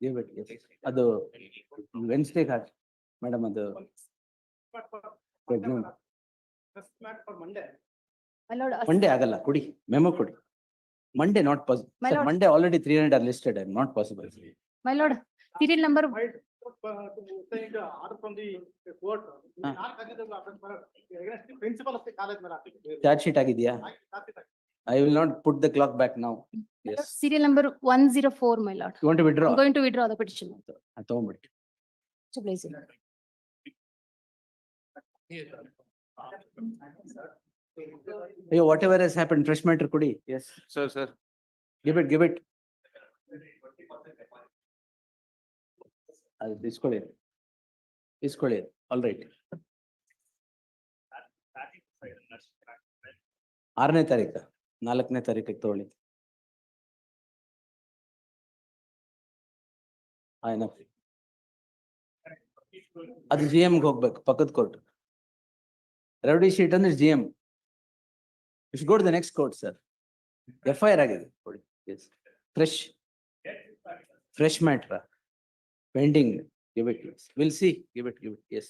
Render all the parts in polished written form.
Give it, yes. ಅದು Wednesday ಹಾಕಿ madam ಅದು pregnant. My lord, Monday ಆಗಲ್ಲ ಕೊಡಿ ಮೆಮೊ ಕೊಡಿ. Monday not possible. My Sir, lord. Monday already 300 are listed. I'm not possible. my lord, serial number, Order from the court. Against the principal of the college. Charge sheet ಆಗಿದೆಯಾ? I will not put the clock back now. my lord, Yes. serial number 104, my lord. You want to withdraw? I'm going to withdraw the petition. ತಗೊಂಬಿಡಿ. So please. ಅಯ್ಯೋ whatever has happened, fresh matter ಕೊಡಿ. Yes. Sir. Give it, give it. ಅದು ಇಸ್ಕೊಳ್ಳಿ. ಇಸ್ಕೊಳ್ಳಿ. All right. 6ನೇ ತಾರೀಕು 4ನೇ ತಾರೀಕಿಗೆ ತಗೊಳ್ಳಿ. ಆಯ್ತು. ಅದು GM ಗೆ ಹೋಗ್ಬೇಕು ಪಕ್ಕದ ಕೋರ್ಟ್. ರೌಡಿ ಶೀಟ್ ಅಂದ್ರೆ GM. You should go to the next court, sir. FIR ಆಗಿದೆ ಕೊಡಿ. Yes. Fresh matter. Pending. Give it. Yes. We'll see. Give it. Yes.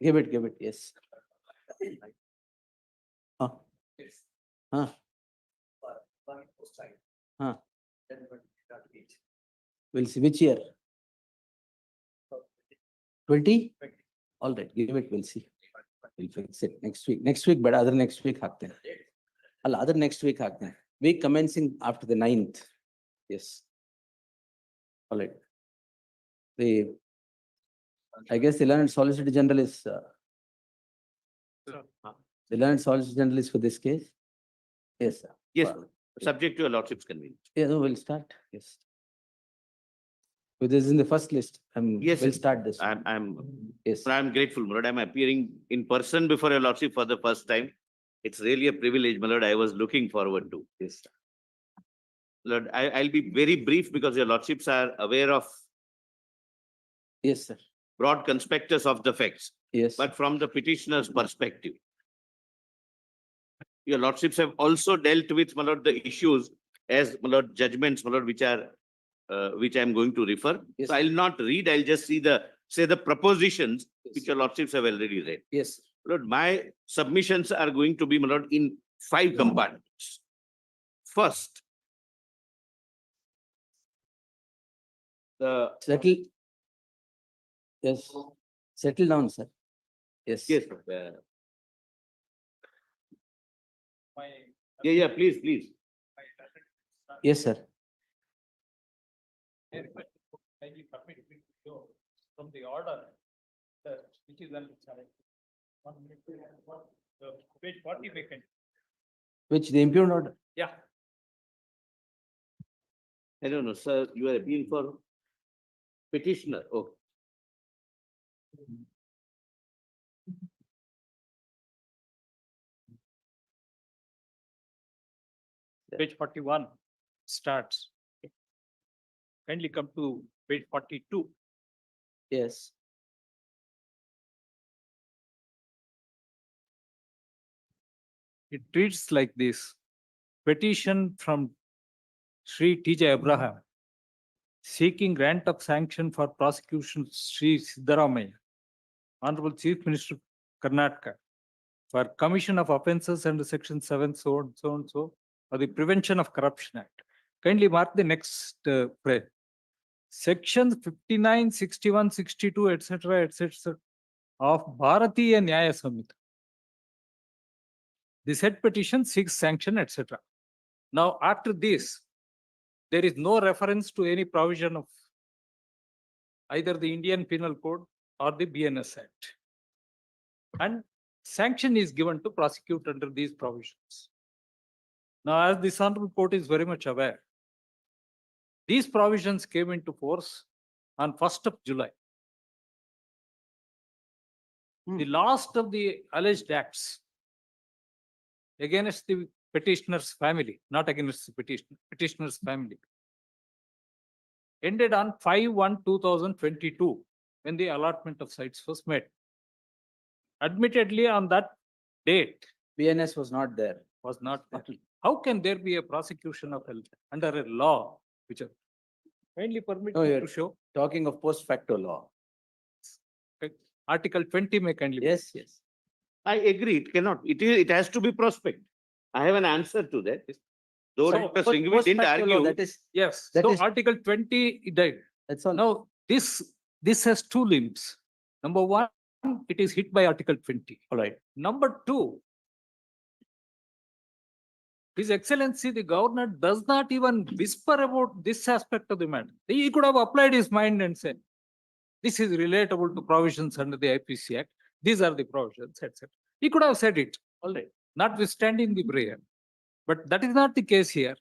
Give it. Yes. We'll see which year. 20? All right, give it, we'll see. We'll fix it next week, but other next week ಹಾಕ್ತೇನೆ. ಅಲ್ಲ, other next week ಹಾಕ್ತೇನೆ. Week commencing after the 9th. Yes. All right. I guess the learned Solicitor General is the learned Solicitor General is for this case? Yes, sir. Yes, subject to your lordship's convenience. Yeah, no, we'll start. Yes. With this in the first list. Yes, We'll start this. Yes. I'm grateful, my lord. I'm appearing in person before your lordship for the first time. It's really a privilege, my lord. I was looking forward to. Yes. Lord, I'll be very brief because your lordships are aware of Yes, sir. broad conspectus of the facts. Yes. But from the petitioner's perspective, your lordships have also dealt with, my lord, the issues as, my lord, judgments, my lord, which I am going to refer. Yes. So I'll not read, I'll just say the propositions which your lordships have already read. Yes. Lord, my submissions are going to be, my lord, in 5 compartments. First, the Settle. Yes. Settle down, sir. Yes. yes, yeah, please. Yes, sir. Kindly permit me to show from the order, which is on page 40 vacant. Which the impugned order? Yeah. I don't know, sir, you are appealing for petitioner. Oh. Page 41 starts. Kindly come to page 42. Yes. It reads like this. Petition from Sri T.J. Abraham seeking grant of sanction for prosecution Sri Siddaramaiah, Honorable Chief Minister of Karnataka, for commission of offences under section 7 so and so of the Prevention of Corruption Act. Kindly mark the next phrase. Sections 59, 61, 62, etc., of Bharatiya Nyaya Samhita. The said petition seeks sanction, etc. Now, after this, there is no reference to any provision of either the Indian Penal Code or the BNS Act. And sanction is given to prosecute under these provisions. Now, as this Honorable Court is very much aware, these provisions came into force on 1st of July. The last of the alleged acts against the petitioner's family, not against the petitioner's family, ended on 5/1/2022 when the allotment of sites was made. Admittedly, on that date, BNS was not there. was not there. How can there be a prosecution of under a law which are kindly permit No, me you're- to show Talking of post facto law. Article 20 may kindly. Yes, yes. I agree, it cannot, it has to be prospect. I have an answer to that. Though So, Dr. Post- Singhvi post didn't facto law, argue, That is, Yes, That so is- Article 20 it died. that's all. Now, this has two limbs. Number one, it is hit by Article 20. All right. Number two, His Excellency, the governor does not even whisper about this aspect of the matter. He could have applied his mind and said, this is relatable to provisions under the IPC Act. These are the provisions, etc. He could have said it, all right, notwithstanding the prayer. But that is not the case here.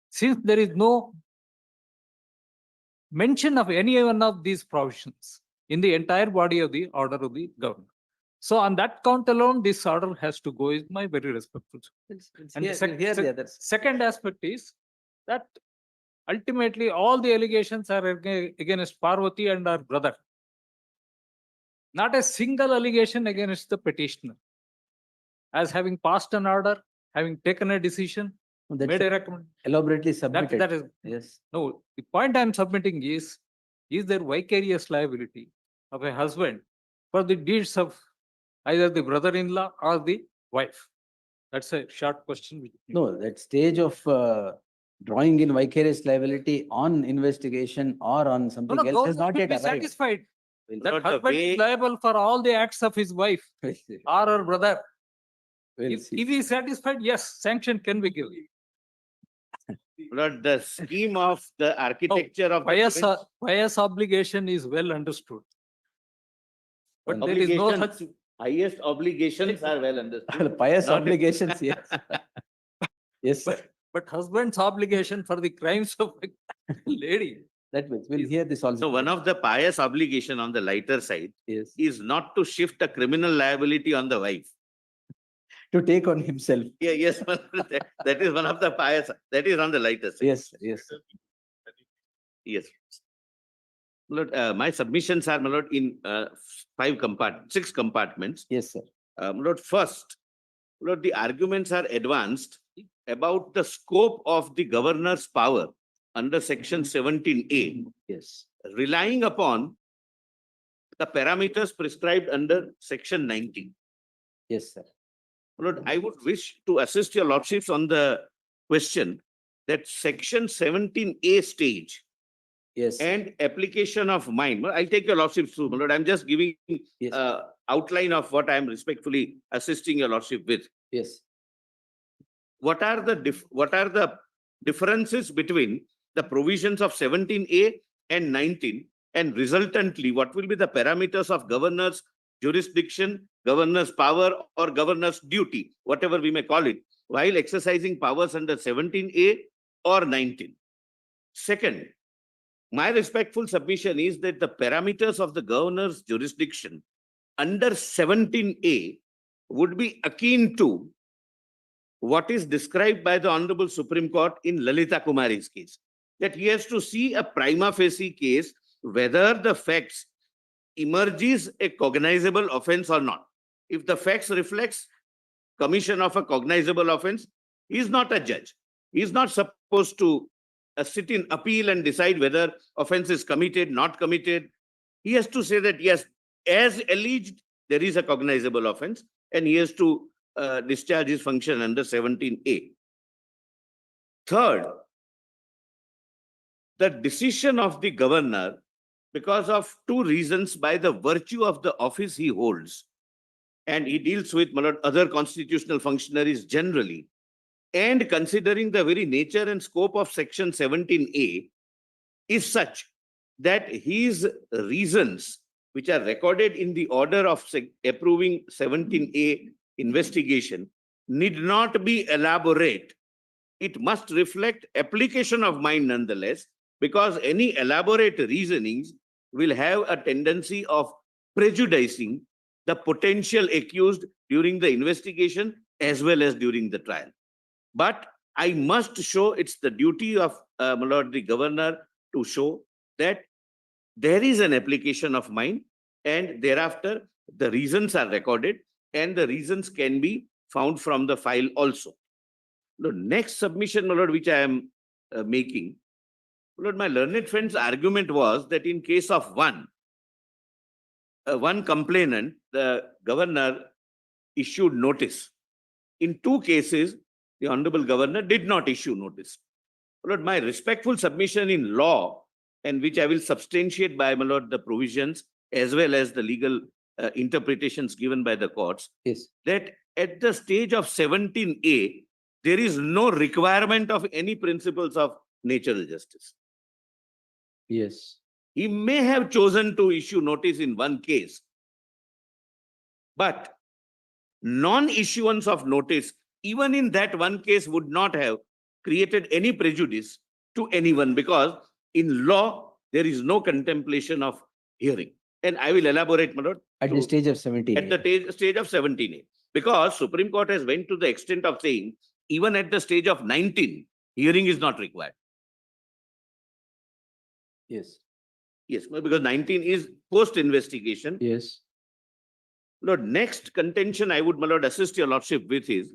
Since there is no mention of any one of these provisions in the entire body of the order of the governor. So on that count alone, this order has to go, is my very respectful. And Here, the here the others. second aspect is that ultimately all the allegations are against Parvati and her brother. Not a single allegation against the petitioner. As having passed an order, having taken a decision, That's made a recommendation. elaborately That submitted. is, Yes. no, the point I'm submitting is there vicarious liability of a husband for the deeds of either the brother-in-law or the wife? That's a short question. No, that stage of drawing in vicarious liability on investigation or on No, something no, else has government not should yet be arrived. satisfied We'll- that Not the husband way- is liable for all the acts of his wife or her brother. we'll If see. he is satisfied, yes, sanction can be given. not the scheme of the architecture of. the Pious, bench. pious obligation is well understood. But there is no Obligations, such, highest obligations are well understood. Pious Not- obligations, yes. Yes, sir. but husband's obligation for the crimes of a lady. That means we'll hear this also. So one of the pious obligation on the lighter side Yes, is not to shift a criminal liability on the wife. to take on himself. Yeah, yes, that is one of the pious, that is on the lighter side. Yes, yes. sir. Yes. Lord, my submissions are, my lord, in six compartments. Yes, sir. Lord, first, Lord, the arguments are advanced about the scope of the governor's power under section 17A, Yes. relying upon the parameters prescribed under section 19. Yes, sir. Lord, I would wish to assist your lordships on the question that section 17A stage Yes. and application of mine. Well, I'll take your lordships through, my lord. I'm just giving Yes. outline of what I'm respectfully assisting your lordship with. Yes. What are the differences between the provisions of 17A and 19, and resultantly, what will be the parameters of governor's jurisdiction, governor's power, or governor's duty, whatever we may call it, while exercising powers under 17A or 19. Second, my respectful submission is that the parameters of the governor's jurisdiction under 17A would be akin to what is described by the Honorable Supreme Court in Lalita Kumari's case, that he has to see a prima facie case whether the facts emerges a cognizable offense or not. If the facts reflects commission of a cognizable offense, he is not a judge. He is not supposed to sit in appeal and decide whether offense is committed, not committed. He has to say that yes, as alleged, there is a cognizable offense, and he has to discharge his function under 17A. Third, the decision of the governor, because of two reasons, by the virtue of the office he holds, and he deals with other constitutional functionaries generally, and considering the very nature and scope of section 17A, is such that his reasons, which are recorded in the order of approving 17A investigation, need not be elaborate. It must reflect application of mind nonetheless, because any elaborate reasonings will have a tendency of prejudicing the potential accused during the investigation as well as during the trial. But I must show, it's the duty of my lord the governor to show that there is an application of mind, and thereafter the reasons are recorded, and the reasons can be found from the file also. The next submission, my lord, which I am making, my lord, my learned friend's argument was that in case of one complainant, the governor issued notice. In two cases, the honorable governor did not issue notice. My lord, my respectful submission in law, and which I will substantiate by, my lord, the provisions as well as the legal interpretations given by the courts, Yes. that at the stage of 17A, there is no requirement of any principles of natural justice. Yes. He may have chosen to issue notice in one case, but non-issuance of notice, even in that one case, would not have created any prejudice to anyone, because in law, there is no contemplation of hearing. And I will elaborate, my lord, At the to- stage of 17. at the stage of 17A. Because Supreme Court has went to the extent of saying, even at the stage of 19, hearing is not required. Yes. Yes, because 19 is post-investigation. Yes. Lord, next contention I would, my lord, assist your lordship with is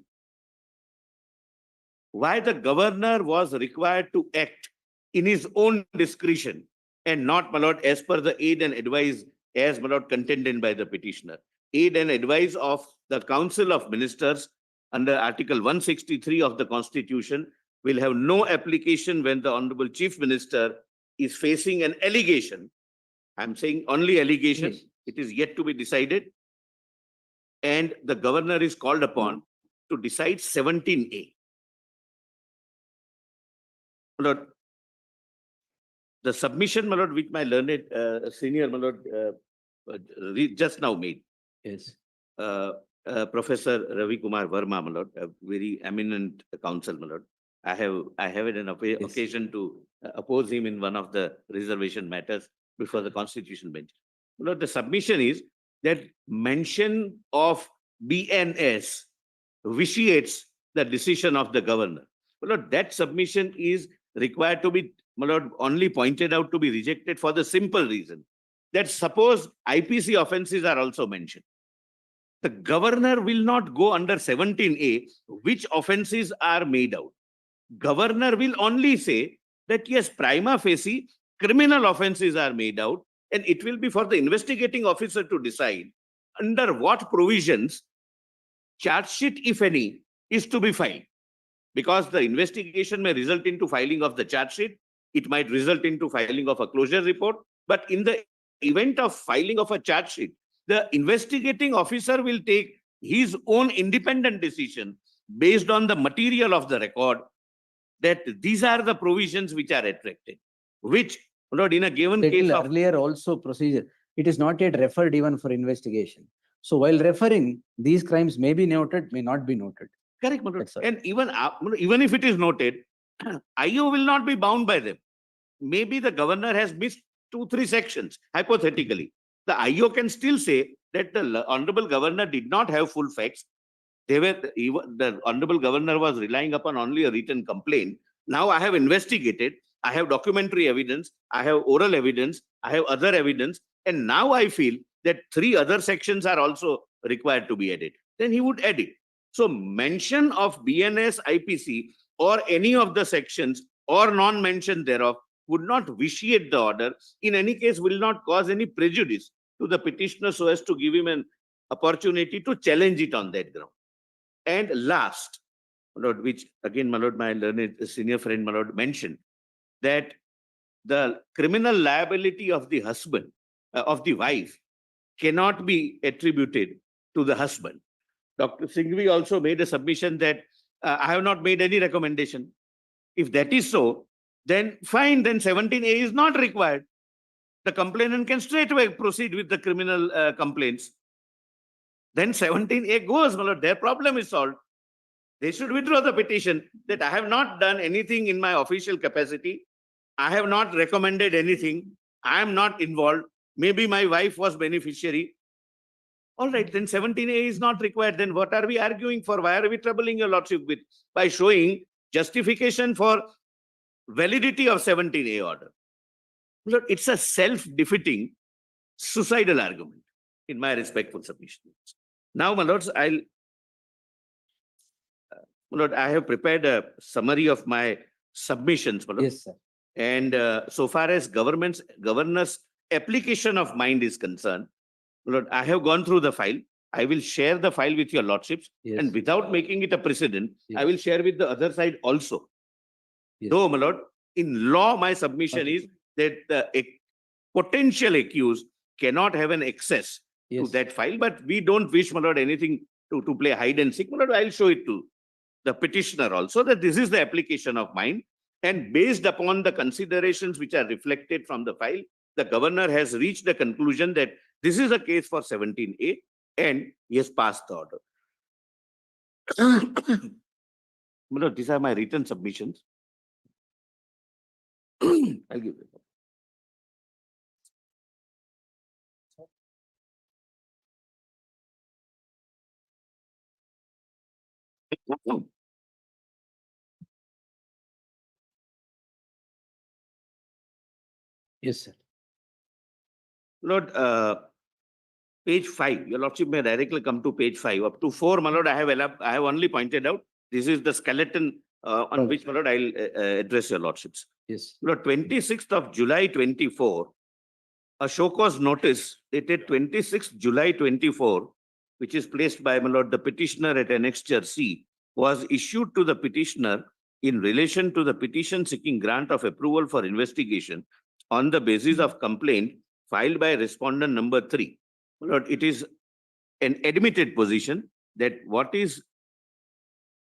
why the governor was required to act in his own discretion and not, my lord, as per the aid and advice as, my lord, contended by the petitioner. Aid and advice of the Council of Ministers under Article 163 of the Constitution will have no application when the Honorable Chief Minister is facing an allegation. I'm saying only allegation. Yes. It is yet to be decided. And the governor is called upon to decide 17A. My lord, the submission, my lord, which my learned senior, my lord, just now made, Yes. Professor Ravi Kumar Verma, my lord, a very eminent counsel, my lord. I have had an occasion to oppose him in one of the reservation matters before the Constitution bench. My lord, the submission is that mention of BNS vitiates the decision of the governor. My lord, that submission is required to be, my lord, only pointed out to be rejected for the simple reason that suppose IPC offenses are also mentioned. The governor will not go under 17A which offenses are made out. Governor will only say that yes, prima facie, criminal offenses are made out, and it will be for the investigating officer to decide under what provisions charge sheet, if any, is to be filed. Because the investigation may result into filing of the charge sheet, it might result into filing of a closure report, but in the event of filing of a charge sheet, the investigating officer will take his own independent decision based on the material of the record that these are the provisions which are attracted, which, Lord, in a given case Little of earlier also procedure. It is not yet referred even for investigation. So while referring, these crimes may be noted, may not be noted. correct, my lord. That's all. And even if it is noted, IO will not be bound by them. Maybe the governor has missed 2-3 sections, hypothetically. The IO can still say that the honorable governor did not have full facts. The honorable governor was relying upon only a written complaint. Now I have investigated, I have documentary evidence, I have oral evidence, I have other evidence, and now I feel that 3 other sections are also required to be added. Then he would add it. So mention of BNS, IPC, or any of the sections or non-mention thereof would not vitiate the order. In any case, will not cause any prejudice to the petitioner so as to give him an opportunity to challenge it on that ground. And last, my lord, which again, my lord, my learned senior friend, my lord, mentioned that the criminal liability of the husband, of the wife, cannot be attributed to the husband. Dr. Singhvi also made a submission that I have not made any recommendation. If that is so, then fine, then 17A is not required. The complainant can straightaway proceed with the criminal complaints. Then 17A goes, my lord, their problem is solved. They should withdraw the petition that I have not done anything in my official capacity. I have not recommended anything. I am not involved. Maybe my wife was beneficiary. All right, then 17A is not required. Then what are we arguing for? Why are we troubling your lordship with? By showing justification for validity of 17A order. Lord, it's a self-defeating, suicidal argument, in my respectful submission. Now, my lords, I'll My lord, I have prepared a summary of my submissions, my lord. Yes, sir. And so far as governor's application of mind is concerned, my lord, I have gone through the file. I will share the file with your lordships, Yes. and without making it a precedent, I will Yes. share with the other side also. Yes. Though, my lord, in law, my submission Okay. is that the potential accused cannot have an access to Yes. that file, but we don't wish, my lord, anything to play hide and seek. My lord, I'll show it to the petitioner also that this is the application of mine. And based upon the considerations which are reflected from the file, the governor has reached the conclusion that this is a case for 17A and he has passed the order. My lord, these are my written submissions. I'll give it. Yes, sir. Lord, page 5, your lordship may directly come to page 5. Up to 4, my lord, I have only pointed out. This is the skeleton on Okay. which, my lord, I'll address your lordships. Yes. Lord, 26th of July 24, a show cause notice dated 26th July 24, which is placed by, my lord, the petitioner at annexure C, was issued to the petitioner in relation to the petition seeking grant of approval for investigation on the basis of complaint filed by respondent number 3. My lord, it is an admitted position that what is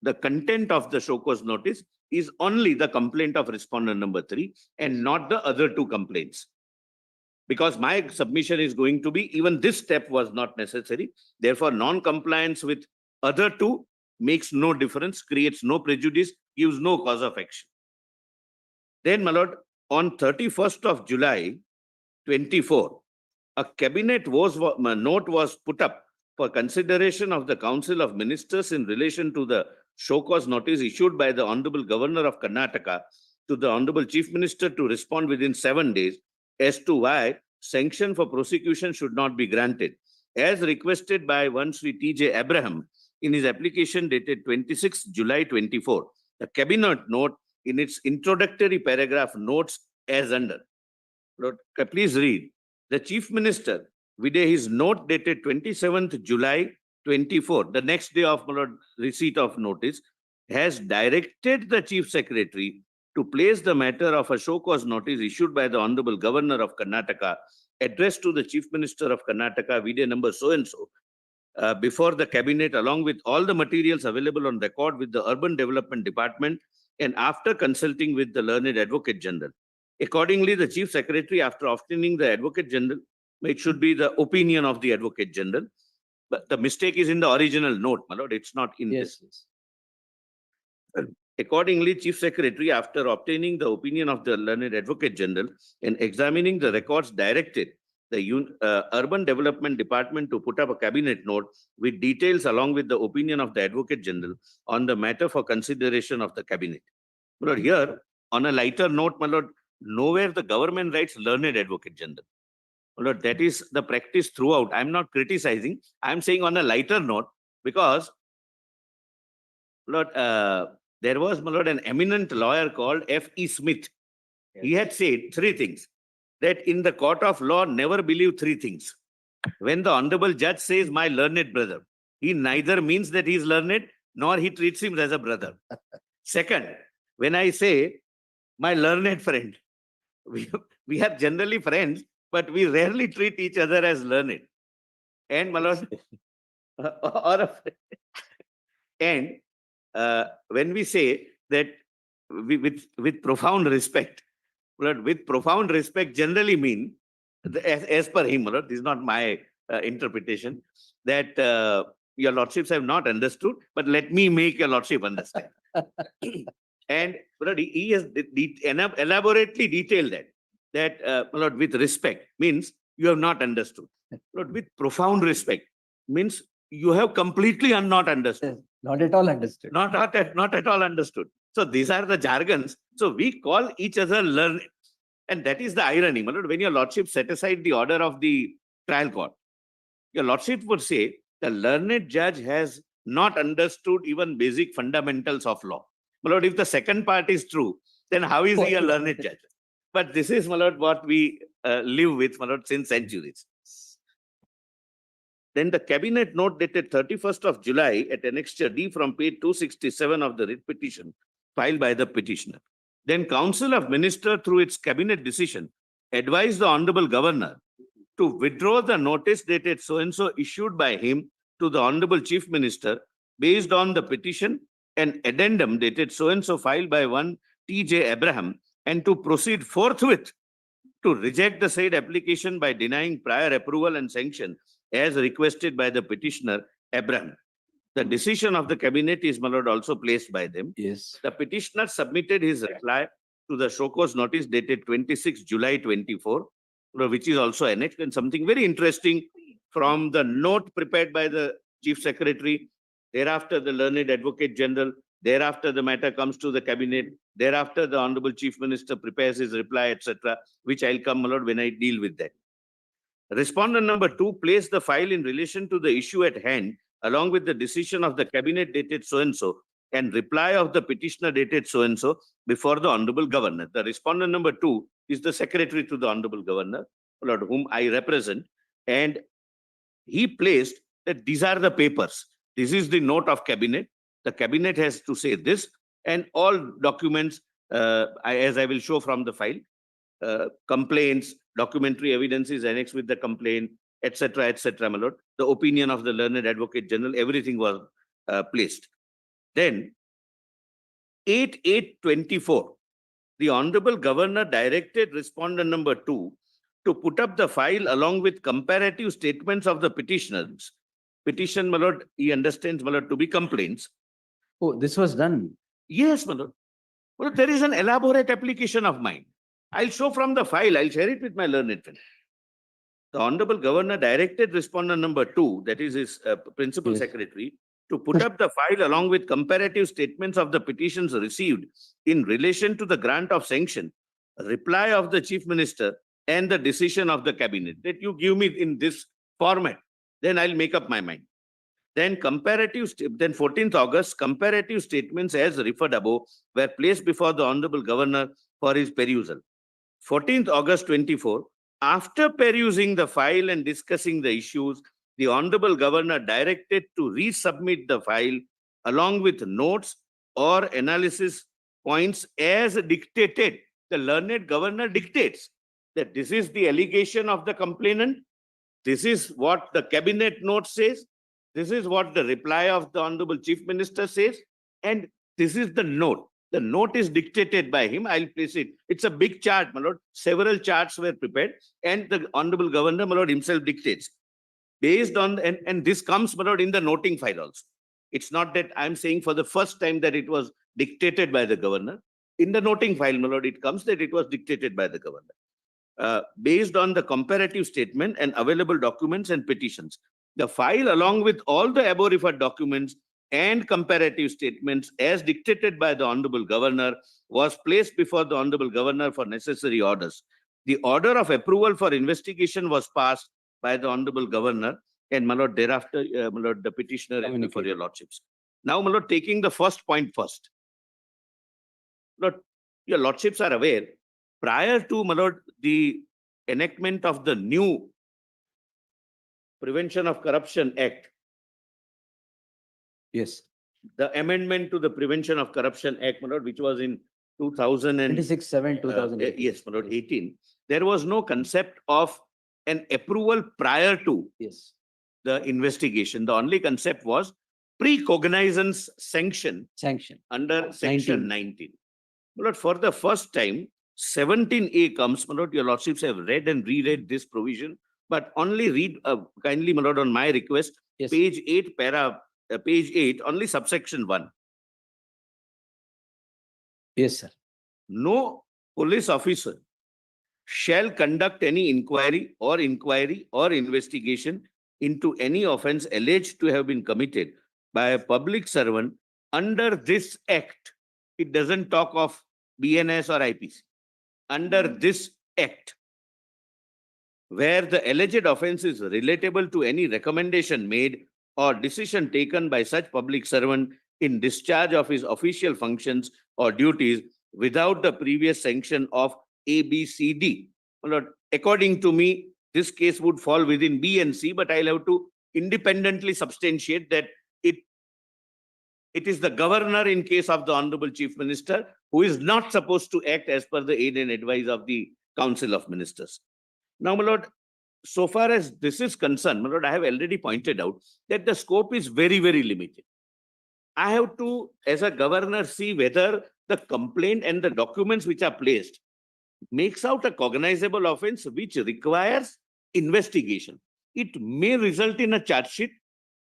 the content of the show cause notice is only the complaint of respondent number 3 and not the other two complaints. Because my submission is going to be even this step was not necessary. Therefore, non-compliance with other two makes no difference, creates no prejudice, gives no cause of action. Then, my lord, on 31st of July 24, a cabinet note was put up for consideration of the Council of Ministers in relation to the show cause notice issued by the Honorable Governor of Karnataka to the Honorable Chief Minister to respond within 7 days as to why sanction for prosecution should not be granted, as requested by one Sri T.J. Abraham in his application dated 26 July 24. The cabinet note in its introductory paragraph notes as under. Lord, please read. The Chief Minister, with his note dated 27th July 24, the next day of, my lord, receipt of notice, has directed the Chief Secretary to place the matter of a show cause notice issued by the Honorable Governor of Karnataka, addressed to the Chief Minister of Karnataka, video number so-and-so, before the cabinet, along with all the materials available on record with the Urban Development Department and after consulting with the Learned Advocate General. Accordingly, the Chief Secretary, after obtaining the Advocate General, it should be the opinion of the Advocate General, but the mistake is in the original note, my lord, it's not in this. Yes. Accordingly, Chief Secretary, after obtaining the opinion of the Learned Advocate General and examining the records, directed the Urban Development Department to put up a cabinet note with details along with the opinion of the Advocate General on the matter for consideration of the cabinet. My lord, here, on a lighter note, my lord, nowhere the government writes Learned Advocate General. My lord, that is the practice throughout. I'm not criticizing. I'm saying on a lighter note, because, my lord, there was, my lord, an eminent lawyer called F.E. Smith. He had said 3 things. That in the court of law, never believe 3 things. When the honorable judge says, my learned brother, he neither means that he is learned, nor he treats him as a brother. Second, when I say, my learned friend, we are generally friends, but we rarely treat each other as learned. And, my lord, and when we say that with profound respect, Lord, with profound respect generally mean, as per him, Lord, this is not my interpretation, that your lordships have not understood, but let me make your lordship understand. And Lord, he has elaborately detailed that Lord, with respect means you have not understood. Lord, with profound respect means you have completely not understood. Not at all understood. Not at all understood. So these are the jargons. So we call each other learned. And that is the irony, my lord. When your lordship set aside the order of the trial court, your lordship would say the learned judge has not understood even basic fundamentals of law. My lord, if the second part is true, then how is he a learned judge? But this is, my lord, what we live with, my lord, since centuries. Then the cabinet note dated 31st of July at annexure D from page 267 of the writ petition filed by the petitioner. Then Council of Minister through its cabinet decision advised the Honorable Governor to withdraw the notice dated so-and-so issued by him to the Honorable Chief Minister based on the petition and addendum dated so-and-so filed by one T.J. Abraham and to proceed forthwith to reject the said application by denying prior approval and sanction as requested by the petitioner Abraham. The decision of the cabinet is, my lord, also placed by them. Yes. The petitioner submitted his reply to the show cause notice dated 26 July 24, which is also annexed, and something very interesting from the note prepared by the Chief Secretary. Thereafter, the learned Advocate General. Thereafter, the matter comes to the cabinet. Thereafter, the Honorable Chief Minister prepares his reply, etc., which I'll come, my lord, when I deal with that. Respondent number 2 placed the file in relation to the issue at hand, along with the decision of the cabinet dated so-and-so and reply of the petitioner dated so-and-so before the Honorable Governor. The respondent number 2 is the Secretary to the Honorable Governor, Lord, whom I represent, and he placed that these are the papers. This is the note of cabinet. The cabinet has to say this, and all documents, as I will show from the file, complaints, documentary evidence is annexed with the complaint, etc., my lord. The opinion of the learned Advocate General, everything was placed. Then, 8/8/24, the Honorable Governor directed respondent number 2 to put up the file along with comparative statements of the petitioners. Petition, my lord, he understands, my lord, to be complaints. Oh, this was done. Yes, my lord. Well, there is an elaborate application of mine. I'll show from the file. I'll share it with my learned friend. The Honorable Governor directed respondent number 2, that is his principal Yes. secretary, to put up the file along with comparative statements of the petitions received in relation to the grant of sanction, reply of the Chief Minister, and the decision of the cabinet. That you give me in this format, then I'll make up my mind. Then 14th August, comparative statements as referred above were placed before the Honorable Governor for his perusal. 14th August 24, after perusing the file and discussing the issues, the Honorable Governor directed to resubmit the file along with notes or analysis points as dictated. The learned Governor dictates that this is the allegation of the complainant. This is what the cabinet note says. This is what the reply of the Honorable Chief Minister says. And this is the note. The note is dictated by him. I'll place it. It's a big chart, my lord. Several charts were prepared, and the Honorable Governor, my lord, himself dictates. Based on, and this comes, my lord, in the noting file also. It's not that I'm saying for the first time that it was dictated by the Governor. In the noting file, my lord, it comes that it was dictated by the Governor. Based on the comparative statement and available documents and petitions. The file, along with all the above referred documents and comparative statements as dictated by the Honorable Governor, was placed before the Honorable Governor for necessary orders. The order of approval for investigation was passed by the Honorable Governor, and, my lord, thereafter, my lord, the petitioner is before your lordships. Now, my lord, taking the first point first. Lord, your lordships are aware, prior to, my lord, the enactment of the new Prevention of Corruption Act, Yes. the amendment to the Prevention of Corruption Act, my lord, which was in 26/7/2018. yes, my lord, 18. There was no concept of an approval prior to Yes. the investigation. The only concept was pre-cognizance sanction Sanction. under section 19. My lord, for the first time, 17A comes. My lord, your lordships have read and reread this provision, but only read kindly, my lord, on my request, Yes. page 8, page 8, only subsection 1. Yes, sir. No police officer shall conduct any inquiry or investigation into any offense alleged to have been committed by a public servant under this act. It doesn't talk of BNS or IPC. Under this act, where the alleged offense is relatable to any recommendation made or decision taken by such public servant in discharge of his official functions or duties without the previous sanction of A, B, C, D. My lord, according to me, this case would fall within B and C, but I'll have to independently substantiate that it is the governor in case of the Honorable Chief Minister who is not supposed to act as per the aid and advice of the Council of Ministers. Now, my lord, so far as this is concerned, my lord, I have already pointed out that the scope is very, very limited. I have to, as a governor, see whether the complaint and the documents which are placed makes out a cognizable offense which requires investigation. It may result in a charge sheet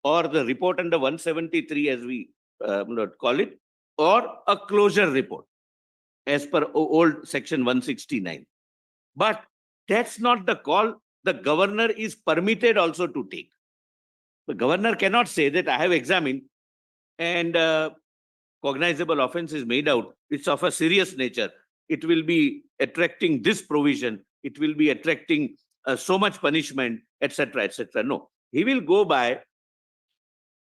or the report under 173 as we call it, or a closure report as per old section 169. But that's not the call the governor is permitted also to take. The governor cannot say that I have examined and cognizable offense is made out. It's of a serious nature. It will be attracting this provision. It will be attracting so much punishment, etc., etc. No, he will go by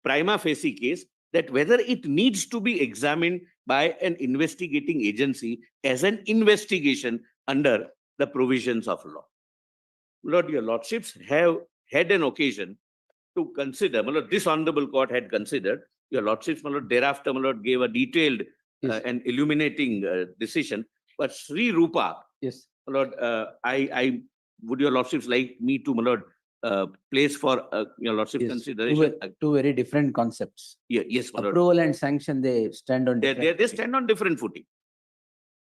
prima facie case that whether it needs to be examined by an investigating agency as an investigation under the provisions of law. Lord, your lordships have had an occasion to consider, my lord, this honorable court had considered, your lordships, my lord, thereafter, my lord, gave a detailed Yes. and illuminating decision. But Sri Rupa, Yes. my lord, I would your lordships like me to, my lord, place for your lordship Yes. consideration? Two very different concepts. Yeah, yes, my lord. Approval and sanction, they stand on They different. stand on different footing.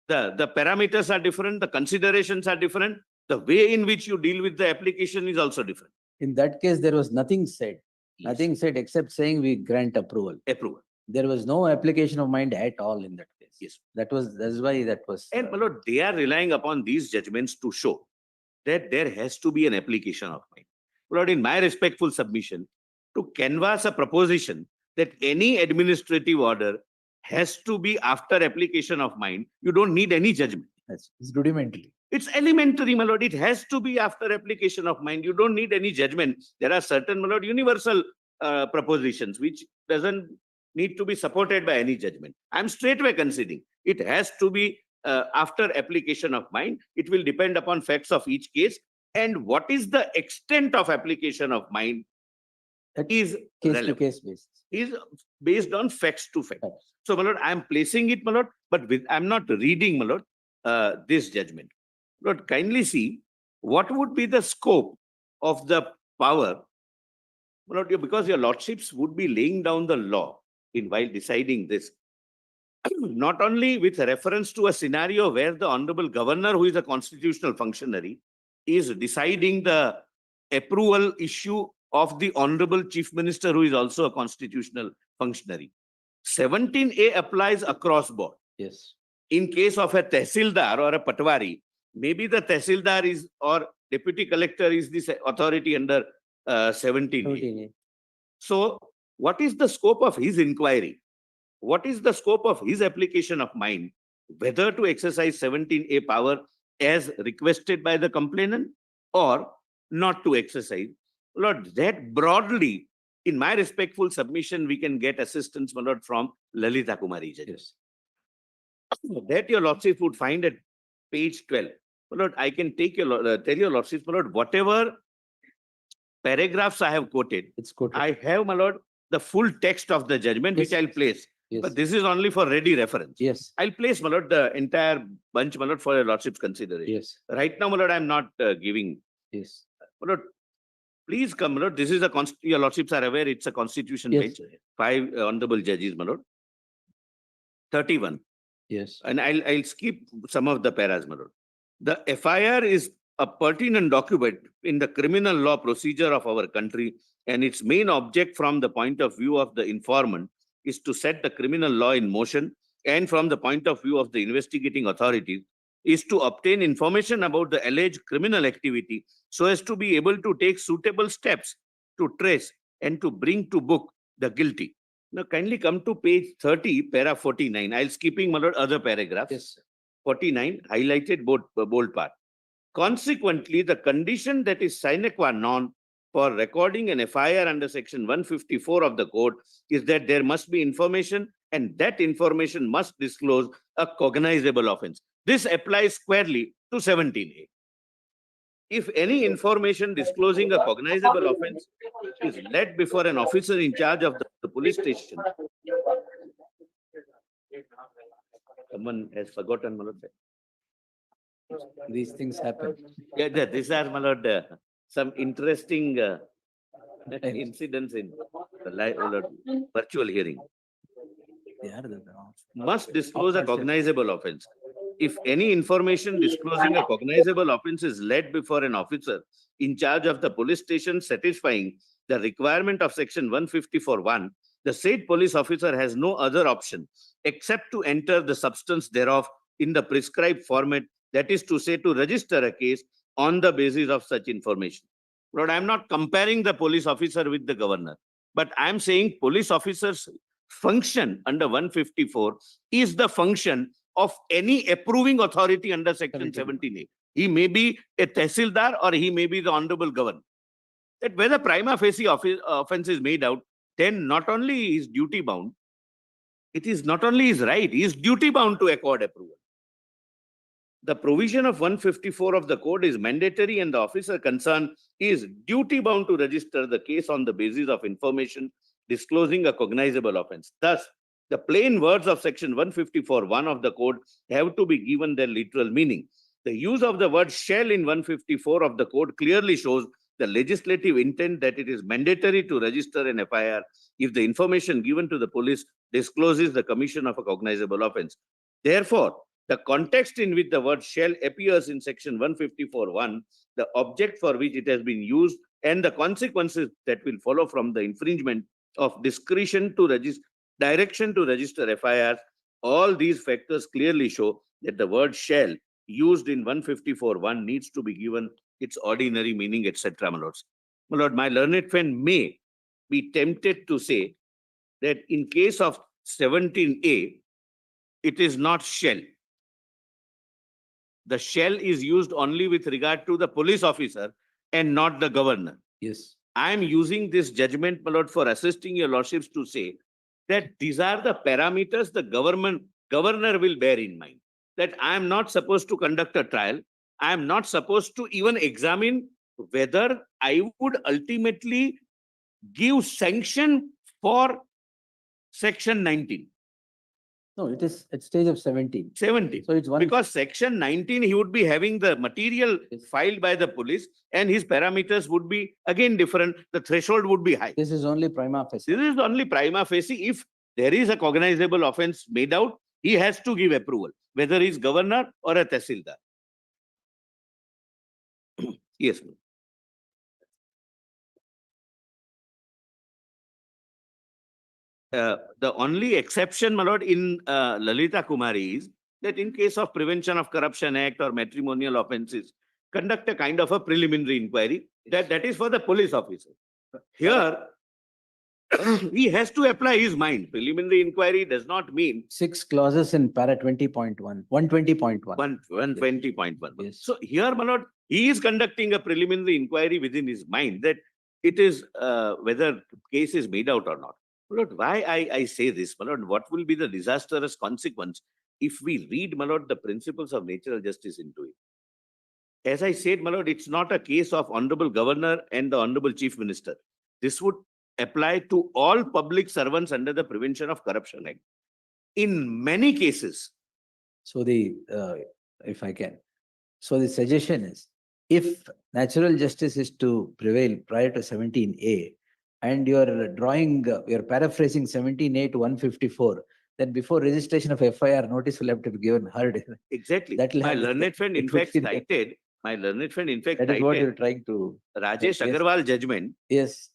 The parameters are different, the considerations are different, the way in which you deal with the application is also different. In that case, there was nothing said. Yes. Nothing said except saying we grant approval. Approval. There was no application of mind at all in that case. Yes. That's why that was. And my lord, they are relying upon these judgments to show that there has to be an application of mind. My lord, in my respectful submission, to canvass a proposition that any administrative order has to be after application of mind, you don't need any judgment. It's rudimentary. It's elementary, my lord. It has to be after application of mind. You don't need any judgment. There are certain, my lord, universal propositions which doesn't need to be supported by any judgment. I'm straightway conceding it has to be after application of mind. It will depend upon facts of each case and what is the extent of application of mind That is Case to relevant. case basis. Is based on facts to facts. Facts. So, my lord, I'm placing it, my lord, but I'm not reading, my lord, this judgment. Lord, kindly see what would be the scope of the power, my lord, because your lordships would be laying down the law in while deciding this. Not only with reference to a scenario where the honorable governor, who is a constitutional functionary, is deciding the approval issue of the honorable chief minister, who is also a constitutional functionary. 17A applies across board. Yes. In case of a tehsildar or a patwari, maybe the tehsildar is or deputy collector is the authority under 17A. 17A. So what is the scope of his inquiry? What is the scope of his application of mind? Whether to exercise 17A power as requested by the complainant or not to exercise. Lord, that broadly, in my respectful submission, we can get assistance, my lord, from Lalita Kumari judges. Yes. That your lordship would find at page 12. My lord, I can take your tell your lordship, my lord, whatever paragraphs I have quoted, It's quoted. I have, my lord, the full text of the judgment, which Yes. I'll place. Yes. But this is only for ready reference. Yes. I'll place, my lord, the entire bunch, my lord, for your lordship's consideration. Yes. Right now, my lord, I'm not giving. Yes. My lord, please come, my lord. This is a your lordships are aware it's a constitution Yes. bench. 5 honorable judges, my lord. 31. Yes. And I'll skip some of the paras, my lord. The FIR is a pertinent document in the criminal law procedure of our country, and its main object from the point of view of the informant is to set the criminal law in motion, and from the point of view of the investigating authorities is to obtain information about the alleged criminal activity so as to be able to take suitable steps to trace and to bring to book the guilty. Now kindly come to page 30, para 49. I'll skipping, my lord, other paragraphs. Yes. 49, highlighted bold part. Consequently, the condition that is sine qua non for recording an FIR under section 154 of the code is that there must be information and that information must disclose a cognizable offense. This applies squarely to 17A. If any information disclosing a cognizable offense is led before an officer in charge of the police station. Someone has forgotten, my lord. These things happen. Yeah, these are, my lord, some interesting incidents in the virtual hearing. They are the- Must disclose a cognizable offense. If any information disclosing a cognizable offense is led before an officer in charge of the police station satisfying the requirement of section 154(1), the said police officer has no other option except to enter the substance thereof in the prescribed format, that is to say, to register a case on the basis of such information. Lord, I'm not comparing the police officer with the governor, but I'm saying police officers' function under 154 is the function of any approving authority under section 17A. He may be a tehsildar or he may be the honorable governor. That whether prima facie offense is made out, then not only is duty bound, it is not only his right, he is duty bound to accord approval. The provision of 154 of the code is mandatory and the officer concerned is duty bound to register the case on the basis of information disclosing a cognizable offense. Thus, the plain words of section 154(1) of the code have to be given their literal meaning. The use of the word shall in 154 of the code clearly shows the legislative intent that it is mandatory to register an FIR if the information given to the police discloses the commission of a cognizable offense. Therefore, the context in which the word shall appears in section 154(1), the object for which it has been used, and the consequences that will follow from the infringement of discretion to register, direction to register FIRs, all these factors clearly show that the word shall used in 154(1) needs to be given its ordinary meaning, etc. My lords. My lord, my learned friend may be tempted to say that in case of 17A, it is not shall. The shall is used only with regard to the police officer and not the governor. Yes. I am using this judgment, my lord, for assisting your lordships to say that these are the parameters the governor will bear in mind. That I am not supposed to conduct a trial. I am not supposed to even examine whether I would ultimately give sanction for section 19. No, it is at stage of 17. 17. So it's one. Because section 19, he would be having the material filed by the police and his parameters would be again different. The threshold would be high. This is only prima facie. This is only prima facie. If there is a cognizable offense made out, he has to give approval, whether he is governor or a tehsildar. Yes. The only exception, my lord, in Lalita Kumari is that in case of Prevention of Corruption Act or matrimonial offences, conduct a kind of a preliminary inquiry. That is for the police officer. Here, he has to apply his mind. Preliminary inquiry does not mean 6 clauses in para 20.1, 120.1. 120.1. Yes. So here, my lord, he is conducting a preliminary inquiry within his mind that it is whether case is made out or not. My lord, why I say this, my lord, what will be the disastrous consequence if we read, my lord, the principles of natural justice into it? As I said, my lord, it's not a case of honorable governor and the honorable chief minister. This would apply to all public servants under the Prevention of Corruption Act. In many cases, So if I can, so the suggestion is, if natural justice is to prevail prior to 17A, and you're paraphrasing 17A to 154, then before registration of FIR, notice will have to be given heard. exactly. That will My have- learned friend, in it will fact, be there. cited, my learned friend, in fact, That is what you're cited trying to, Rajesh yes. Agarwal judgment, yes.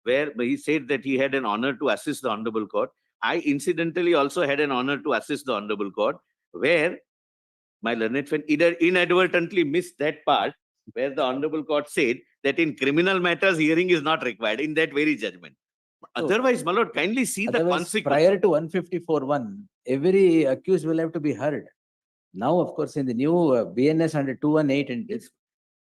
where he said that he had an honor to assist the Honorable Court. I incidentally also had an honor to assist the Honorable Court, where my learned friend inadvertently missed that part where the Honorable Court said that in criminal matters, hearing is not required in that very judgment. So- Otherwise, my lord, kindly see the Otherwise, consequence. prior to 154(1), every accused will have to be heard. Now, of course, in the new BNS under 218 and this,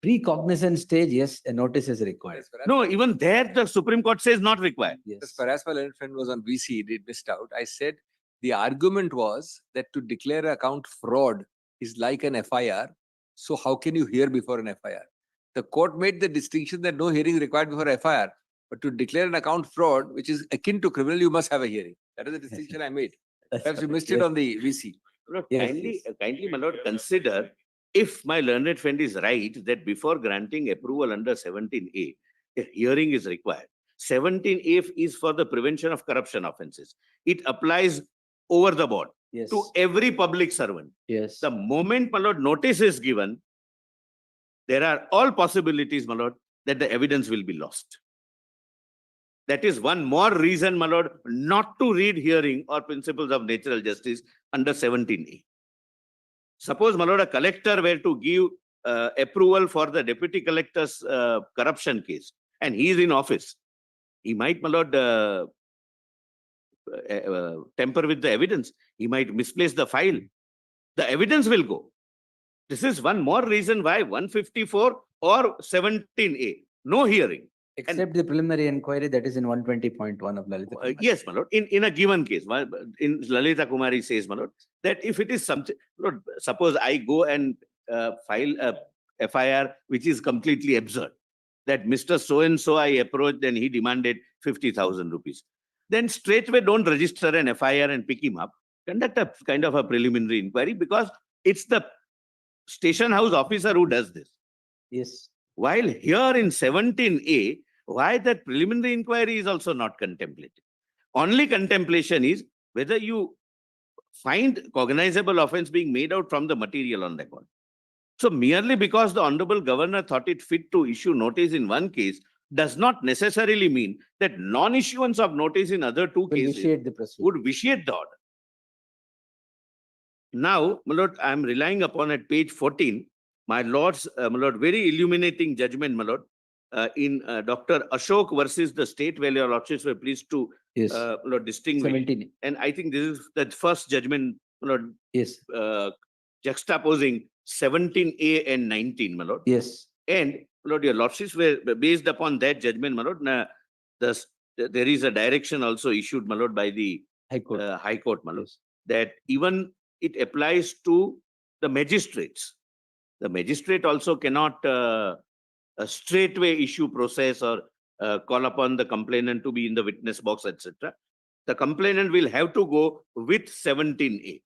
Pre-cognizant stage, yes, a notice is required. No, even there, the Supreme Court says not required. Yes. As far as my learned friend was on VC, it missed out. I said the argument was that to declare account fraud is like an FIR. So how can you hear before an FIR? The court made the distinction that no hearing required before FIR. But to declare an account fraud, which is akin to criminal, you must have a hearing. That is the distinction I made. That's Perhaps you correct. missed it Yes. on the VC. Lord, Yes, kindly, my lord, consider if my learned friend is right that before granting approval under 17A, a hearing is required. 17A is for the prevention of corruption offences. It applies over the board Yes, to every public servant. yes. The moment, my lord, notice is given, there are all possibilities, my lord, that the evidence will be lost. That is one more reason, my lord, not to read hearing or principles of natural justice under 17A. Suppose, my lord, a collector were to give approval for the deputy collector's corruption case, and he is in office. He might, my lord, tamper with the evidence. He might misplace the file. The evidence will go. This is one more reason why 154 or 17A, no hearing. Except the preliminary inquiry that is in 120.1 of Lalita. Kumari. Yes, my lord, in a given case, in Lalita Kumari says, my lord, that if it is something, lord, suppose I go and file a FIR which is completely absurd, that Mr. So-and-so I approached and he demanded 50,000 rupees. Then straightway don't register an FIR and pick him up, conduct a kind of a preliminary inquiry because it's the station house officer who does this. Yes, While here in 17A, why that preliminary inquiry is also not contemplated. Only contemplation is whether you find cognizable offense being made out from the material on record. So merely because the Honorable Governor thought it fit to issue notice in one case does not necessarily mean that non-issuance of notice in other two will cases initiate the proceeding. would vitiate the order. Now, my lord, I am relying upon at page 14, my lord's, my lord, very illuminating judgment, my lord, in Dr. Ashok versus the state, where your lordships were pleased to Yes, lord, distinguish. 17, And I think this is the first judgment, my lord, yes, juxtaposing 17A and 19, my lord. yes, And, my lord, your lordships were based upon that judgment, my lord. There is a direction also issued, my lord, by the High Court. High Court, my lord, Yes. that even it applies to the magistrates. The magistrate also cannot straightway issue process or call upon the complainant to be in the witness box, etc. The complainant will have to go with 17A.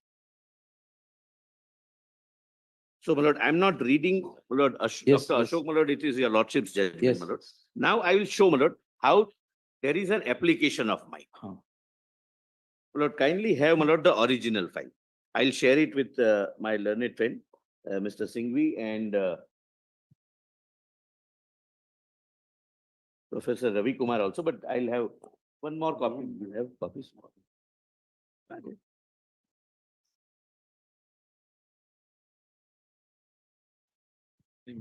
So, my lord, I'm not reading, my lord, Yes, Dr. yes. Ashok, my lord, it is your lordship's judgment, Yes. my lord. Now I will show, my lord, how there is an application of mine. Huh. My lord, kindly have, my lord, the original file. I'll share it with my learned friend, Mr. Singhvi and Professor Ravi Kumar also, but I'll have one more copy. You have copies?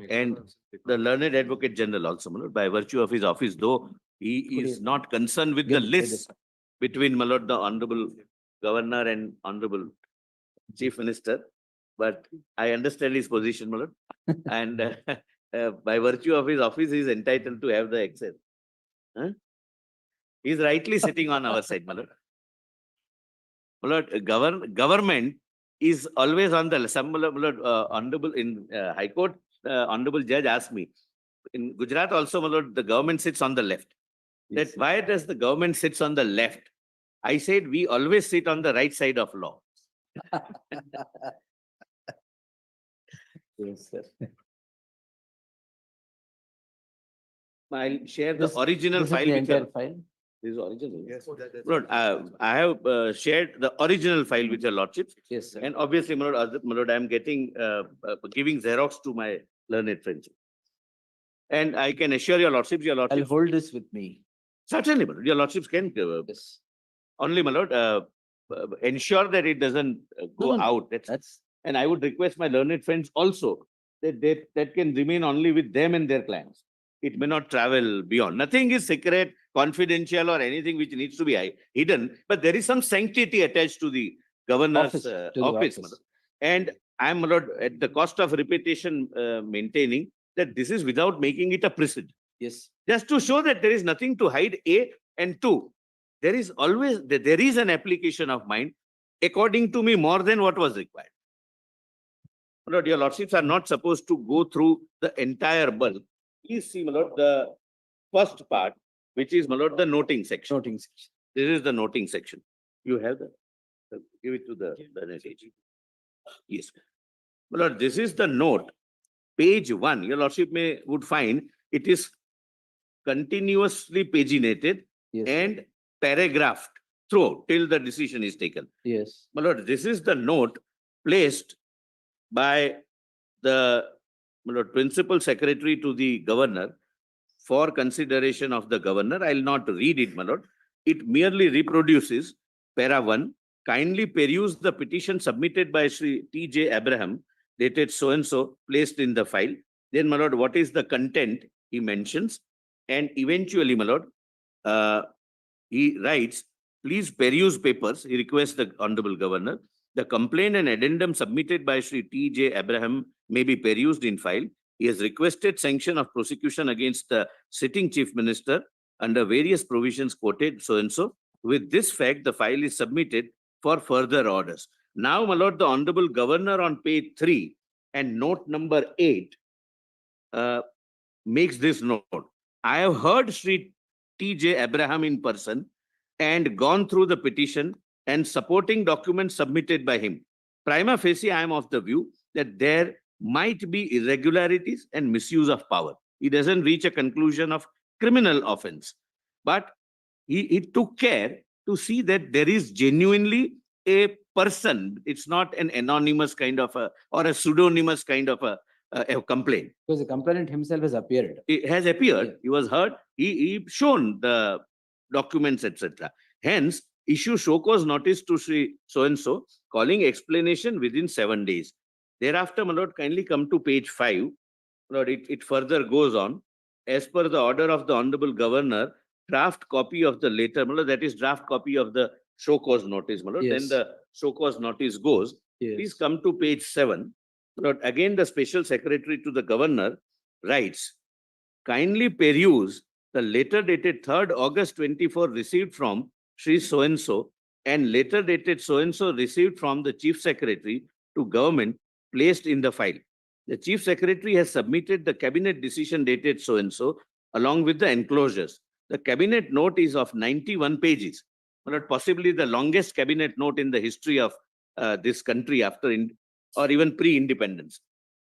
And the learned advocate general also, my lord, by virtue of his office, though he Good is evening. not concerned with the Give- give list between, my lord, the honorable governor and honorable chief minister, but I understand his position, my lord. And by virtue of his office, he is entitled to have the access. Huh? He is rightly sitting on our side, my lord. My lord, government is always on the left. Some, my lord, honorable in High Court, honorable judge asked me, in Gujarat also, my lord, the government sits on the left. That Yes. why does the government sits on the left? I said, we always sit on the right side of law. Yes, sir. I'll share the This- original This is file. the Which entire are, file. this is original. Yes, that's. Lord, I have shared the original file with your lordships. Yes, sir. And obviously, my lord, I'm getting, giving Xerox to my learned friends. And I can assure your lordships, I'll lordships, hold this with me. certainly, my lord, your lordships can, Yes. only, my lord, ensure that it doesn't go No, no, out. That's, And I would request my learned friends also that that can remain only with them and their clients. It may not travel beyond. Nothing is secret, confidential, or anything which needs to be hidden, but there is some sanctity attached to the governor's Office, to the office. office. And I'm, my lord, at the cost of repetition, maintaining that this is without making it a precedent. Yes. Just to show that there is nothing to hide, A, and two, there is always, there is an application of mind, according to me, more than what was required. My lord, your lordships are not supposed to go through the entire bulk. Please see, my lord, the first part, which is, my lord, the noting section. Noting section. This is the noting section. You have the, give it to the next page. Yes. My lord, this is the note, page 1. Your lordship would find it is continuously paginated Yes. and paragraphed through till the decision is taken. Yes. My lord, this is the note placed by the, my lord, principal secretary to the governor for consideration of the governor. I'll not read it, my lord. It merely reproduces para 1. Kindly peruse the petition submitted by Sri T.J. Abraham, dated so-and-so, placed in the file. Then, my lord, what is the content he mentions? And eventually, my lord, he writes, please peruse papers. He requests the Honorable Governor. The complaint and addendum submitted by Sri T.J. Abraham may be perused in file. He has requested sanction of prosecution against the sitting Chief Minister under various provisions quoted so-and-so. With this fact, the file is submitted for further orders. Now, my lord, the Honorable Governor on page 3 and note number 8 makes this note. I have heard Sri T.J. Abraham in person and gone through the petition and supporting documents submitted by him. Prima facie, I am of the view that there might be irregularities and misuse of power. He doesn't reach a conclusion of criminal offense, but he took care to see that there is genuinely a person. It's not an anonymous kind of a, or a pseudonymous kind of a complaint. Because the complainant himself has appeared. It has appeared, Yeah. he was heard, he shown the documents, etc. Hence, issue show cause notice to Sri so-and-so, calling explanation within 7 days. Thereafter, my lord, kindly come to page 5. Lord, it further goes on. As per the order of the Honorable Governor, draft copy of the later, my lord, that is draft copy of the show cause notice, my lord. Then Yes. the show cause notice goes. Yes. Please come to page 7. Lord, again, the special secretary to the governor writes, kindly peruse the letter dated 3rd August 24 received from Sri so-and-so and letter dated so-and-so received from the chief secretary to government placed in the file. The chief secretary has submitted the cabinet decision dated so-and-so along with the enclosures. The cabinet note is of 91 pages, but possibly the longest cabinet note in the history of this country after or even pre-independence.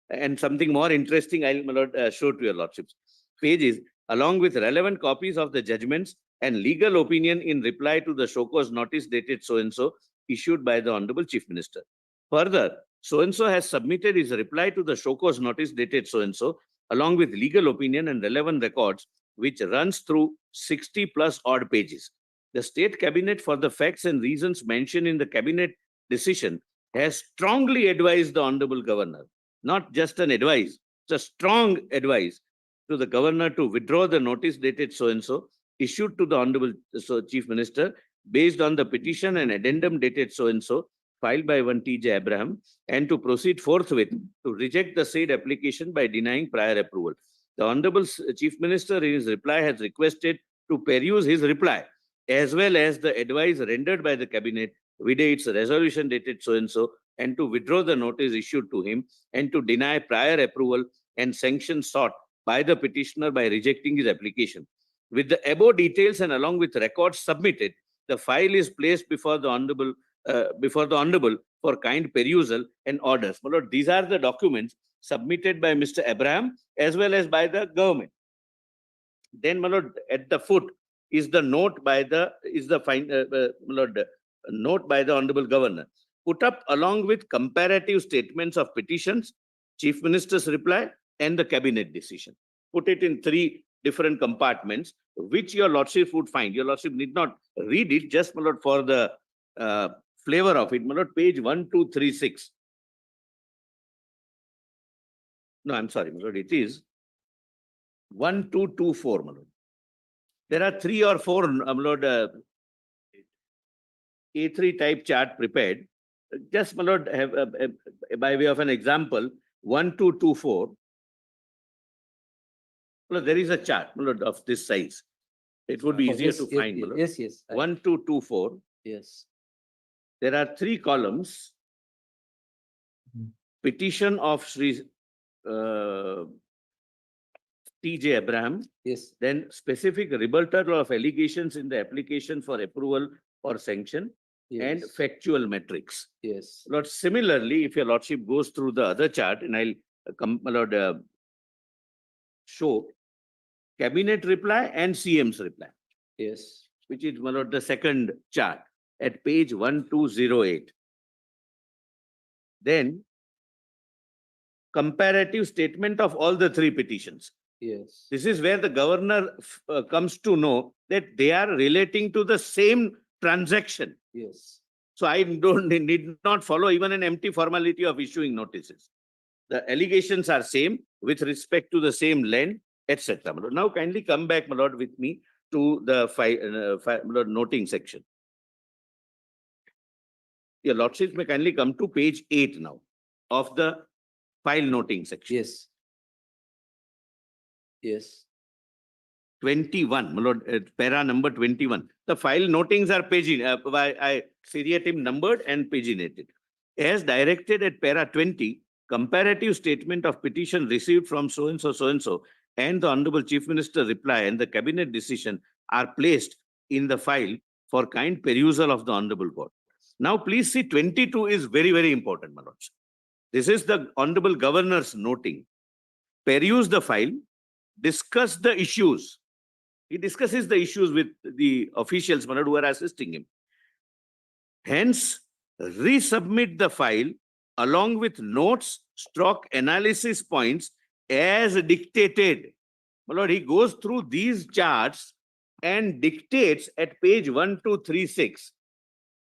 And something more interesting, I'll show to your lordships. Pages along with relevant copies of the judgments and legal opinion in reply to the show cause notice dated so-and-so issued by the Honorable Chief Minister. Further, so-and-so has submitted his reply to the show cause notice dated so-and-so along with legal opinion and relevant records, which runs through 60 plus odd pages. The state cabinet, for the facts and reasons mentioned in the cabinet decision, has strongly advised the Honorable Governor, not just an advice, it's a strong advice to the Governor to withdraw the notice dated so-and-so issued to the Honorable Chief Minister based on the petition and addendum dated so-and-so filed by one T.J. Abraham, and to proceed forthwith to reject the said application by denying prior approval. The Honorable Chief Minister in his reply has requested to peruse his reply as well as the advice rendered by the cabinet with its resolution dated so-and-so and to withdraw the notice issued to him and to deny prior approval and sanction sought by the petitioner by rejecting his application. With the above details and along with records submitted, the file is placed before the Honorable for kind perusal and orders. My lord, these are the documents submitted by Mr. Abraham as well as by the government. Then, my lord, at the foot is the note by the note by the Honorable Governor, put up along with comparative statements of petitions, Chief Minister's reply, and the cabinet decision. Put it in 3 different compartments, which your lordship would find. Your lordship need not read it, just, my lord, for the flavor of it. My lord, page 1236. No, I'm sorry, my lord, it is 1224, my lord. There are 3 or 4, my lord, A3 type chart prepared. Just, my lord, have by way of an example, 1224. Well, there is a chart, my lord, of this size. It would be Oh, easier yes, to yes, find, my lord. Yes, yes. 1, 2, 2, 4. Yes, There are 3 columns. Petition of Sri T.J. Abraham, yes, then specific rebuttal of allegations in the application for approval or sanction, and yes, factual metrics. yes, Lord, similarly, if your lordship goes through the other chart, and I'll come, my lord, show cabinet reply and CM's reply, yes, which is, my lord, the second chart at page 1208. Then comparative statement of all the 3 petitions. yes, This is where the governor comes to know that they are relating to the same transaction. yes, So I need not follow even an empty formality of issuing notices. The allegations are same with respect to the same land, etc. Now kindly come back, my lord, with me to the my lord, noting section. Your lordships may kindly come to page 8 now of the file noting section. yes. Yes, 21, my lord, para number 21. The file notings are I seriatim numbered and paginated. As directed at para 20, comparative statement of petition received from so-and-so, and the Honorable Chief Minister reply and the cabinet decision are placed in the file for kind perusal of the Honorable Court. Now, please see 22 is very, very important, my lords. This is the Honorable Governor's noting. Peruse the file, discuss the issues. He discusses the issues with the officials, my lord, who are assisting him. Hence, resubmit the file along with notes, analysis points as dictated. My lord, he goes through these charts and dictates at page 1236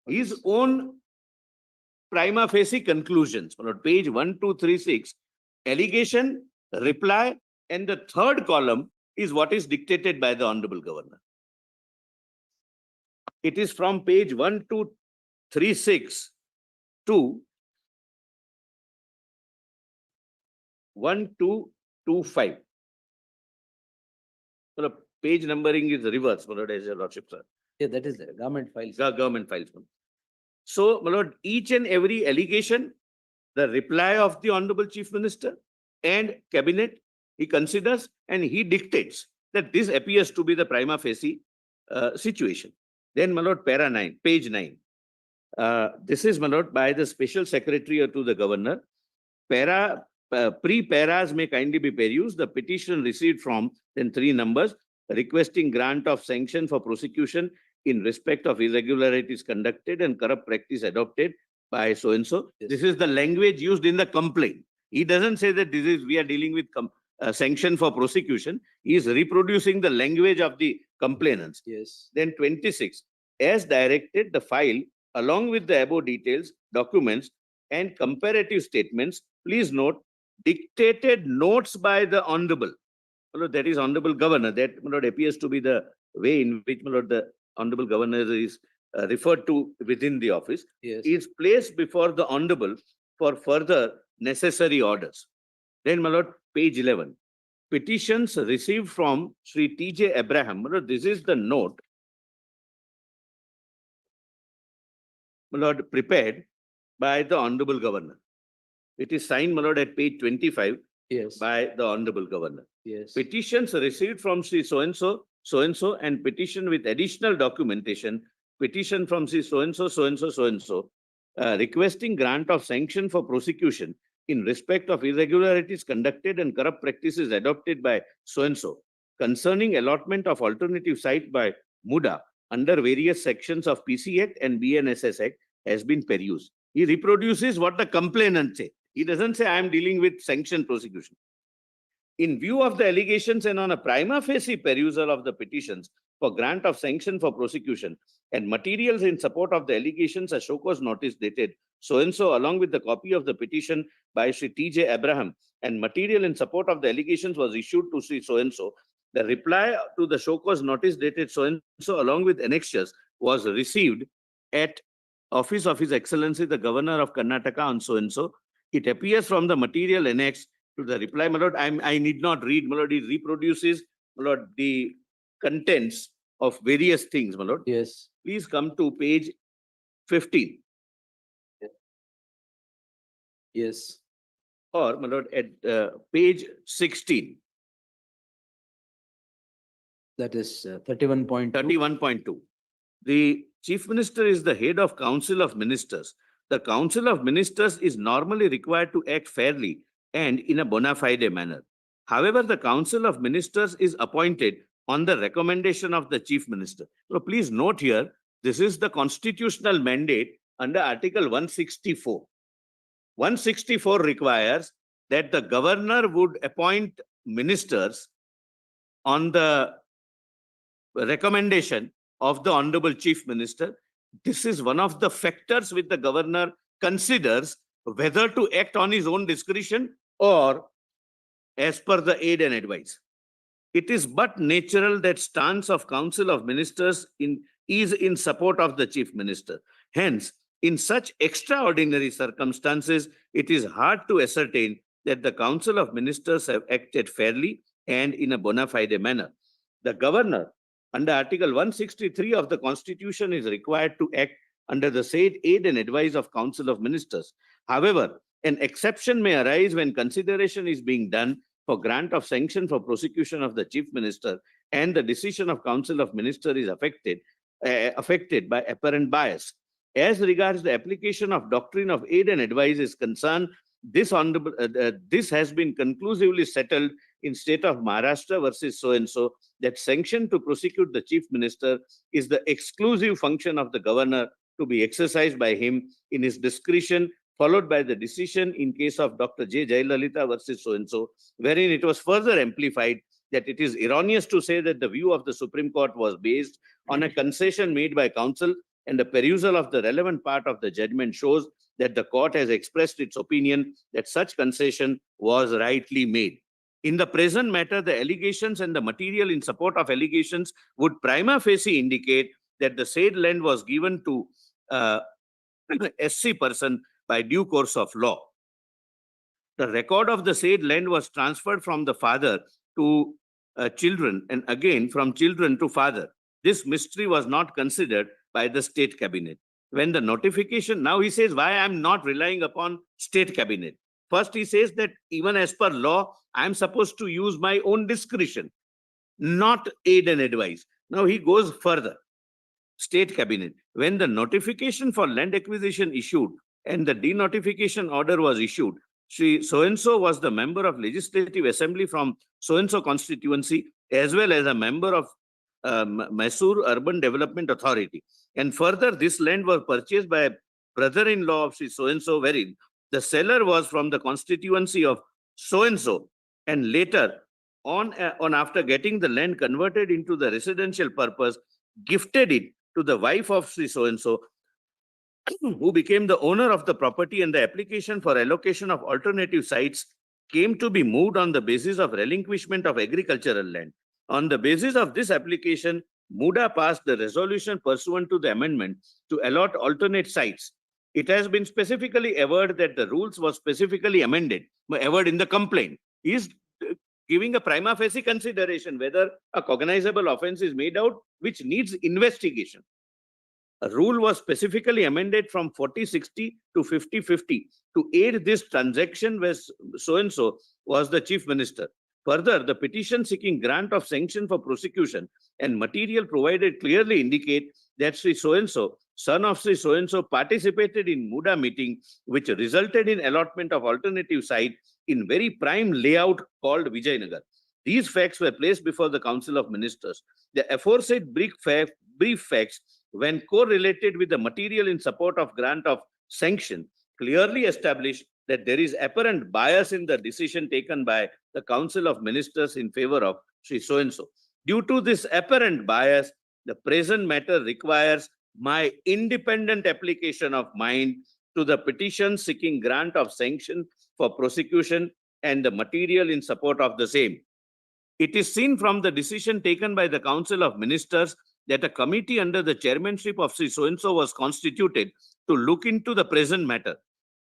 his own prima facie conclusions. My lord, page 1236, allegation, reply, and the third column is what is dictated by the Honorable Governor. It is from page 1236 to 1225. So the page numbering is reversed, my lord, as your lordship, sir. yeah, that is the government files. Government files. So, my lord, each and every allegation, the reply of the Honorable Chief Minister and cabinet, he considers and he dictates that this appears to be the prima facie situation. Then, my lord, para 9, page 9. This is, my lord, by the special secretary to the governor. Pre-paras may kindly be perused. The petition received from, then 3 numbers, requesting grant of sanction for prosecution in respect of irregularities conducted and corrupt practice adopted by so-and-so. Yes. This is the language used in the complaint. He doesn't say that this is, we are dealing with sanction for prosecution. He is reproducing the language of the complainants. Yes, Then 26, as directed, the file along with the above details, documents and comparative statements, please note, dictated notes by the Honorable. That is Honorable Governor. That appears to be the way in which the Honorable Governor is referred to within the office. yes, Is placed before the Honorable for further necessary orders. Then, my lord, page 11. Petitions received from Sri T.J. Abraham. My lord, this is the note, my lord, prepared by the Honorable Governor. It is signed, my lord, at page 25 yes, by the Honorable Governor. yes, Petitions received from Sri so-and-so, so-and-so, and petition with additional documentation, petition from Sri so-and-so, so-and-so, so-and-so, requesting grant of sanction for prosecution in respect of irregularities conducted and corrupt practices adopted by so-and-so, concerning allotment of alternative site by MUDA under various sections of PC Act and BNSS Act has been perused. He reproduces what the complainant say. He doesn't say, I am dealing with sanction prosecution. In view of the allegations and on a prima facie perusal of the petitions for grant of sanction for prosecution and materials in support of the allegations, a show cause notice dated so-and-so along with the copy of the petition by Sri T.J. Abraham and material in support of the allegations was issued to Sri so-and-so. The reply to the show cause notice dated so-and-so along with annexures was received at Office of His Excellency the Governor of Karnataka on so-and-so. It appears from the material annexed to the reply, my lord. I need not read, my lord. It reproduces, my lord, the contents of various things, my lord. Yes. Please come to page 15 Yes. or, my lord, at page 16, That is 31.2. 31.2. The chief minister is the head of council of ministers. The council of ministers is normally required to act fairly and in a bona fide manner. However, the council of ministers is appointed on the recommendation of the chief minister. So please note here, this is the constitutional mandate under Article 164. 164 requires that the governor would appoint ministers on the recommendation of the Honorable Chief Minister. This is one of the factors which the governor considers whether to act on his own discretion or as per the aid and advice. It is but natural that stance of Council of Ministers is in support of the Chief Minister. Hence, in such extraordinary circumstances, it is hard to ascertain that the Council of Ministers have acted fairly and in a bona fide manner. The governor, under Article 163 of the Constitution, is required to act under the said aid and advice of Council of Ministers. However, an exception may arise when consideration is being done for grant of sanction for prosecution of the Chief Minister and the decision of Council of Ministers is affected by apparent bias. As regards the application of doctrine of aid and advice is concerned, this has been conclusively settled in state of Maharashtra versus so-and-so that sanction to prosecute the Chief Minister is the exclusive function of the governor to be exercised by him in his discretion, followed by the decision in case of Dr. J. Jayalalitha versus so-and-so, wherein it was further amplified that it is erroneous to say that the view of the Supreme Court was based on a concession made by counsel, and the perusal of the relevant part of the judgment shows that the court has expressed its opinion that such concession was rightly made. In the present matter, the allegations and the material in support of allegations would prima facie indicate that the said land was given to SC person by due course of law. The record of the said land was transferred from the father to children and again from children to father. This mystery was not considered by the state cabinet. When the notification, now he says why I'm not relying upon state cabinet. First, he says that even as per law, I'm supposed to use my own discretion, not aid and advice. Now he goes further. State cabinet. When the notification for land acquisition issued and the denotification order was issued, she so-and-so was the member of Legislative Assembly from so-and-so constituency as well as a member of Mysore Urban Development Authority. And further, this land was purchased by a brother-in-law of so-and-so, wherein the seller was from the constituency of so-and-so, and later on after getting the land converted into the residential purpose, gifted it to the wife of so-and-so, who became the owner of the property, and the application for allocation of alternative sites came to be moved on the basis of relinquishment of agricultural land. On the basis of this application, MUDA passed the resolution pursuant to the amendment to allot alternate sites. It has been specifically averred that the rules was specifically amended, averred in the complaint. He is giving a prima facie consideration whether a cognizable offense is made out, which needs investigation. A rule was specifically amended from 40-60 to 50-50 to aid this transaction where so-and-so was the chief minister. Further, the petition seeking grant of sanction for prosecution and material provided clearly indicate that Sri so-and-so, son of Sri so-and-so, participated in MUDA meeting, which resulted in allotment of alternative site in very prime layout called Vijayanagar. These facts were placed before the Council of Ministers. The aforesaid brief facts, when correlated with the material in support of grant of sanction, clearly established that there is apparent bias in the decision taken by the Council of Ministers in favor of Sri so-and-so. Due to this apparent bias, the present matter requires my independent application of mind to the petition seeking grant of sanction for prosecution and the material in support of the same. It is seen from the decision taken by the Council of Ministers that a committee under the chairmanship of Sri so-and-so was constituted to look into the present matter.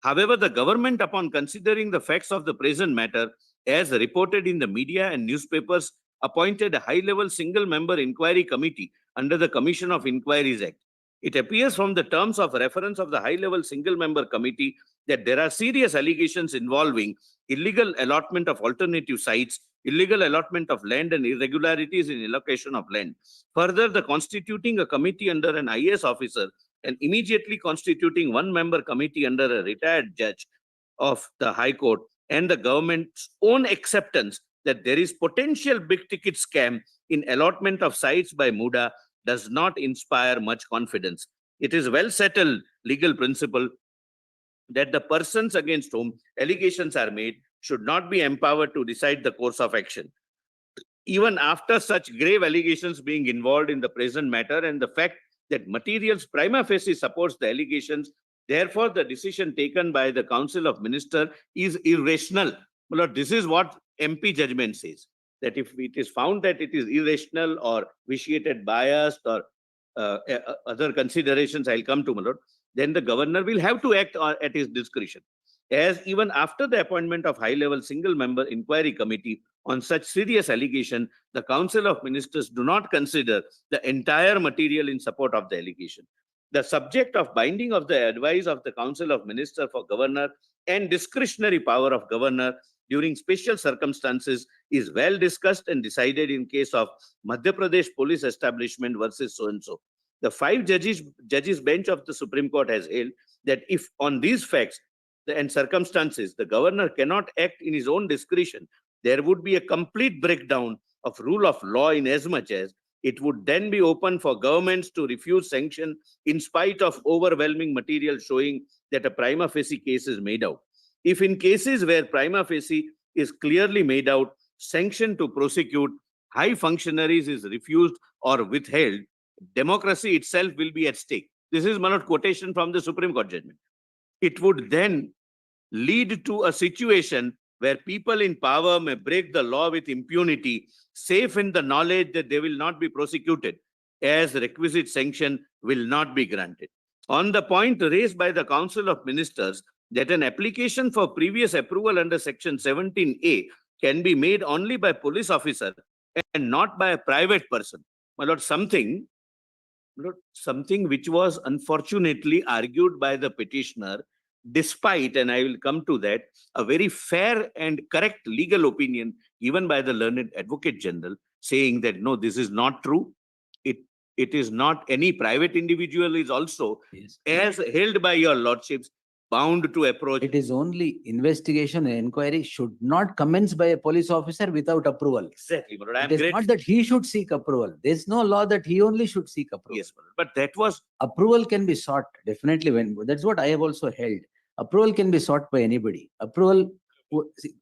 However, the government, upon considering the facts of the present matter, as reported in the media and newspapers, appointed a high-level single-member inquiry committee under the Commission of Inquiries Act. It appears from the terms of reference of the high-level single-member committee that there are serious allegations involving illegal allotment of alternative sites, illegal allotment of land, and irregularities in allocation of land. Further, the constituting a committee under an IAS officer and immediately constituting one-member committee under a retired judge of the High Court and the government's own acceptance that there is potential big-ticket scam in allotment of sites by MUDA does not inspire much confidence. It is well settled legal principle that the persons against whom allegations are made should not be empowered to decide the course of action. Even after such grave allegations being involved in the present matter and the fact that materials prima facie supports the allegations, therefore the decision taken by the Council of Ministers is irrational. Well, this is what MP judgment says, that if it is found that it is irrational or vitiated, biased or other considerations I'll come to, my lord, then the governor will have to act at his discretion. As even after the appointment of high-level single-member inquiry committee on such serious allegation, the Council of Ministers do not consider the entire material in support of the allegation. The subject of binding of the advice of the Council of Ministers for Governor and discretionary power of Governor during special circumstances is well discussed and decided in case of Madhya Pradesh Police Establishment versus so-and-so. The 5 judges bench of the Supreme Court has held that if on these facts and circumstances the governor cannot act in his own discretion, there would be a complete breakdown of rule of law in as much as it would then be open for governments to refuse sanction in spite of overwhelming material showing that a prima facie case is made out. If in cases where prima facie is clearly made out, sanction to prosecute high functionaries is refused or withheld, democracy itself will be at stake. This is one quotation from the Supreme Court judgment. It would then lead to a situation where people in power may break the law with impunity, safe in the knowledge that they will not be prosecuted, as requisite sanction will not be granted. On the point raised by the Council of Ministers that an application for previous approval under Section 17A can be made only by police officer and not by a private person. My lord, something which was unfortunately argued by the petitioner, despite, and I will come to that, a very fair and correct legal opinion given by the learned Advocate General saying that no, this is not true. It is not. Any private individual is also, Yes. as held by your lordships, bound to approach. It is only investigation and inquiry should not commence by a police officer without approval. Exactly, my lord. I am It is great. not that he should seek approval. There is no law that he only should seek approval. Yes, my lord. But that was Approval can be sought definitely that's what I have also held. Approval can be sought by anybody. Approval,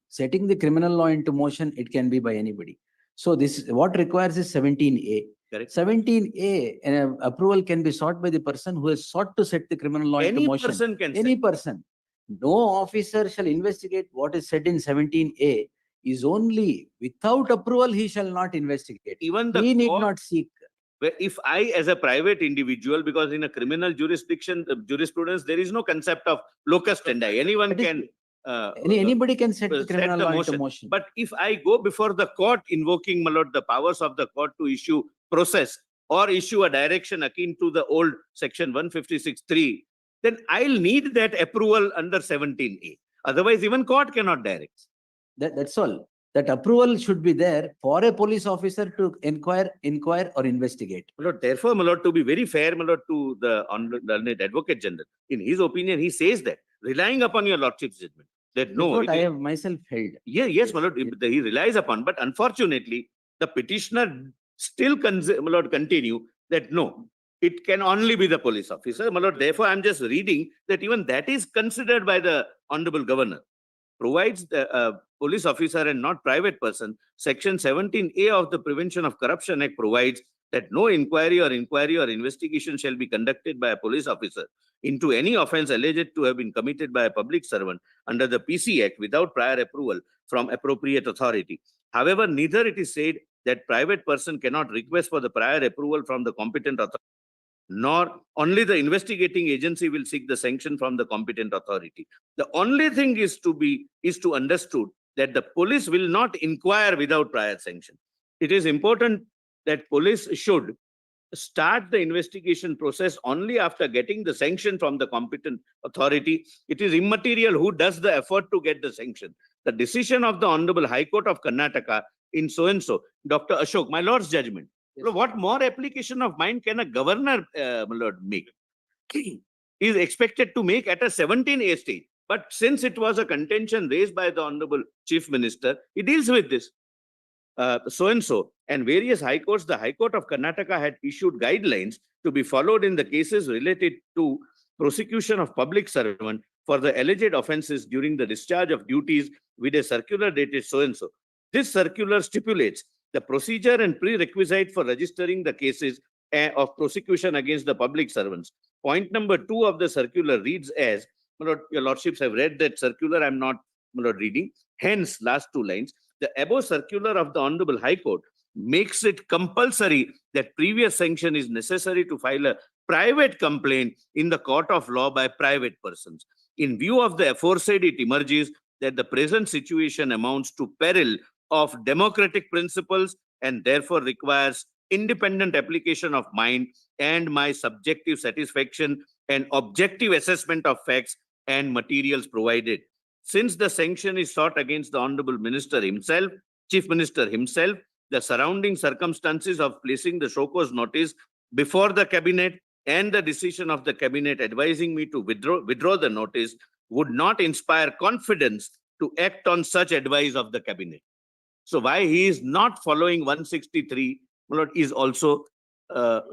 setting the criminal law into motion, it can be by anybody. So this is what requires is 17A. correct. 17A, approval can be sought by the person who has sought to set the criminal law into Any motion. person can Any say. person. No officer shall investigate what is said in 17A is only without approval he shall not investigate. Even the He need court- not seek. Where if I, as a private individual, because in a criminal jurisdiction, jurisprudence, there is no concept of locus standi. Anyone That is- can. Anybody can set the set criminal the law into motion. motion. But if I go before the court invoking, my lord, the powers of the court to issue process or issue a direction akin to the old section 156(3), then I'll need that approval under 17A. Otherwise, even court cannot direct. That's all. That approval should be there for a police officer to inquire or investigate. My lord, therefore, my lord, to be very fair, my lord, to the learned Advocate General, in his opinion, he says that, relying upon your lordship's judgment, that That's no, what it I is- have myself held. yeah, yes, my lord, Yes. he relies upon, but unfortunately, the petitioner still my lord, continue that no, it can only be the police officer. My lord, therefore, I'm just reading that even that is considered by the Honorable Governor. Provides the police officer and not private person. Section 17A of the Prevention of Corruption Act provides that no inquiry or investigation shall be conducted by a police officer into any offense alleged to have been committed by a public servant under the PC Act without prior approval from appropriate authority. However, neither it is said that private person cannot request for the prior approval from the competent authority, nor only the investigating agency will seek the sanction from the competent authority. The only thing is to understood that the police will not inquire without prior sanction. It is important that police should start the investigation process only after getting the sanction from the competent authority. It is immaterial who does the effort to get the sanction. The decision of the Honorable High Court of Karnataka in so-and-so, Dr. Ashok, my Lord's judgment. Yes. What more application of mind can a governor, my Lord, make? Is expected to make at a 17A stage. But since it was a contention raised by the Honorable Chief Minister, he deals with this. So-and-so and various high courts, the High Court of Karnataka had issued guidelines to be followed in the cases related to prosecution of public servant for the alleged offences during the discharge of duties with a circular dated so-and-so. This circular stipulates the procedure and prerequisite for registering the cases of prosecution against the public servants. Point number 2 of the circular reads as, my Lord, your lordships have read that circular, I'm not, my Lord, reading. Hence, last 2 lines. The above circular of the Honorable High Court makes it compulsory that previous sanction is necessary to file a private complaint in the court of law by private persons. In view of the aforesaid, it emerges that the present situation amounts to peril of democratic principles and therefore requires independent application of mind and my subjective satisfaction and objective assessment of facts and materials provided. Since the sanction is sought against the Honorable Minister himself, Chief Minister himself, the surrounding circumstances of placing the show cause notice before the cabinet and the decision of the cabinet advising me to withdraw the notice would not inspire confidence to act on such advice of the cabinet. So why he is not following 163, my Lord, is also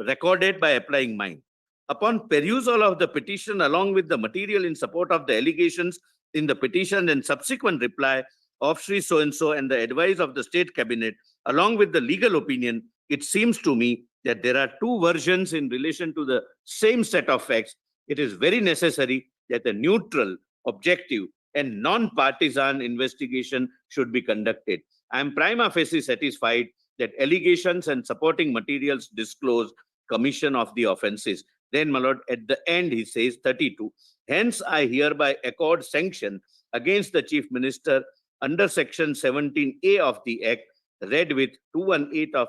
recorded by applying mind. Upon perusal of the petition along with the material in support of the allegations in the petition and subsequent reply of Sri so-and-so and the advice of the state cabinet, along with the legal opinion, it seems to me that there are 2 versions in relation to the same set of facts. It is very necessary that a neutral, objective, and non-partisan investigation should be conducted. I am prima facie satisfied that allegations and supporting materials disclose commission of the offences. Then, my Lord, at the end, he says 32. Hence, I hereby accord sanction against the Chief Minister under Section 17A of the Act, read with 218 of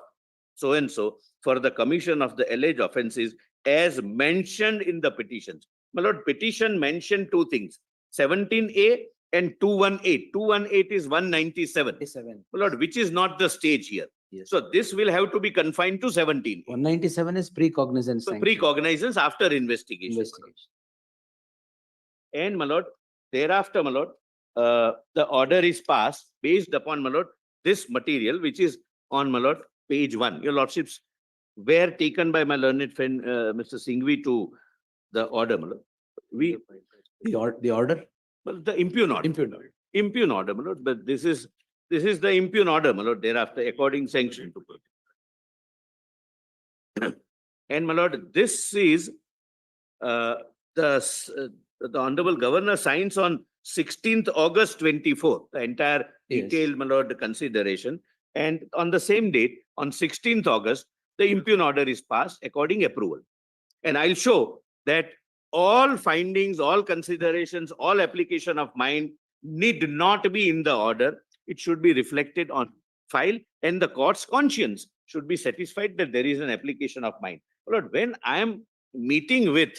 so-and-so for the commission of the alleged offences as mentioned in the petitions. My Lord, petition mentioned 2 things, 17A and 218. 218 is 197. 97. My Lord, which is not the stage here. Yes. So this will have to be confined to 17. 197 is pre-cognizance. So sanction. pre-cognizance after investigation. And, my Lord, thereafter, my Lord, the order is passed based upon, my Lord, this material, which is on, my Lord, page 1. Your Lordships were taken by my learned friend, Mr. Singhvi, to the order, my Lord. The order? Well, the impugn order. Impugn order, my Lord, but this is the impugn order, my Lord, thereafter, according sanction to. And, my Lord, this is the Honorable Governor signs on 16th August 24, the entire Yes. detailed, my Lord, consideration. And on the same date, on 16th August, the impugn order is passed according approval. And I'll show that all findings, all considerations, all application of mind need not be in the order. It should be reflected on file, and the court's conscience should be satisfied that there is an application of mind. Lord, when I am meeting with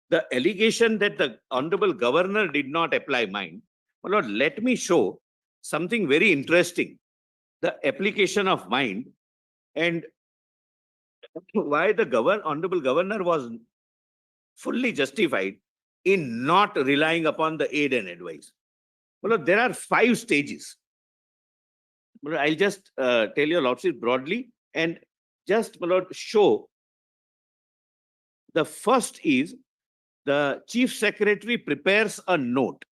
the allegation that the Honorable Governor did not apply mind, my Lord, let me show something very interesting. The application of mind and why the Honorable Governor was fully justified in not relying upon the aid and advice. Well, there are 5 stages. Well, I'll just tell your Lordship broadly and just, my Lord, show. The first is the Chief Secretary prepares a note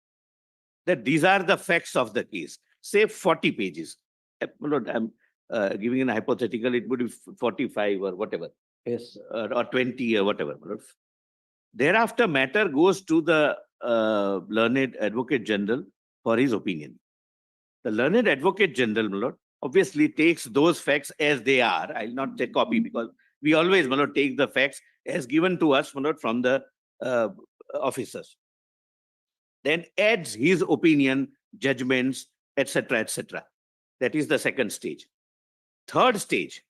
that these are the facts of the case, say 40 pages. My Lord, I'm giving an hypothetical, it would be 45 or whatever. Yes. Or 20 or whatever. My Lord. Thereafter, matter goes to the learned Advocate General for his opinion. The learned Advocate General, my Lord, obviously takes those facts as they are. I'll not say copy because We always, my lord, take the facts as given to us, my lord, from the officers. Then adds his opinion, judgments, etc., etc. That is the second stage. Third stage,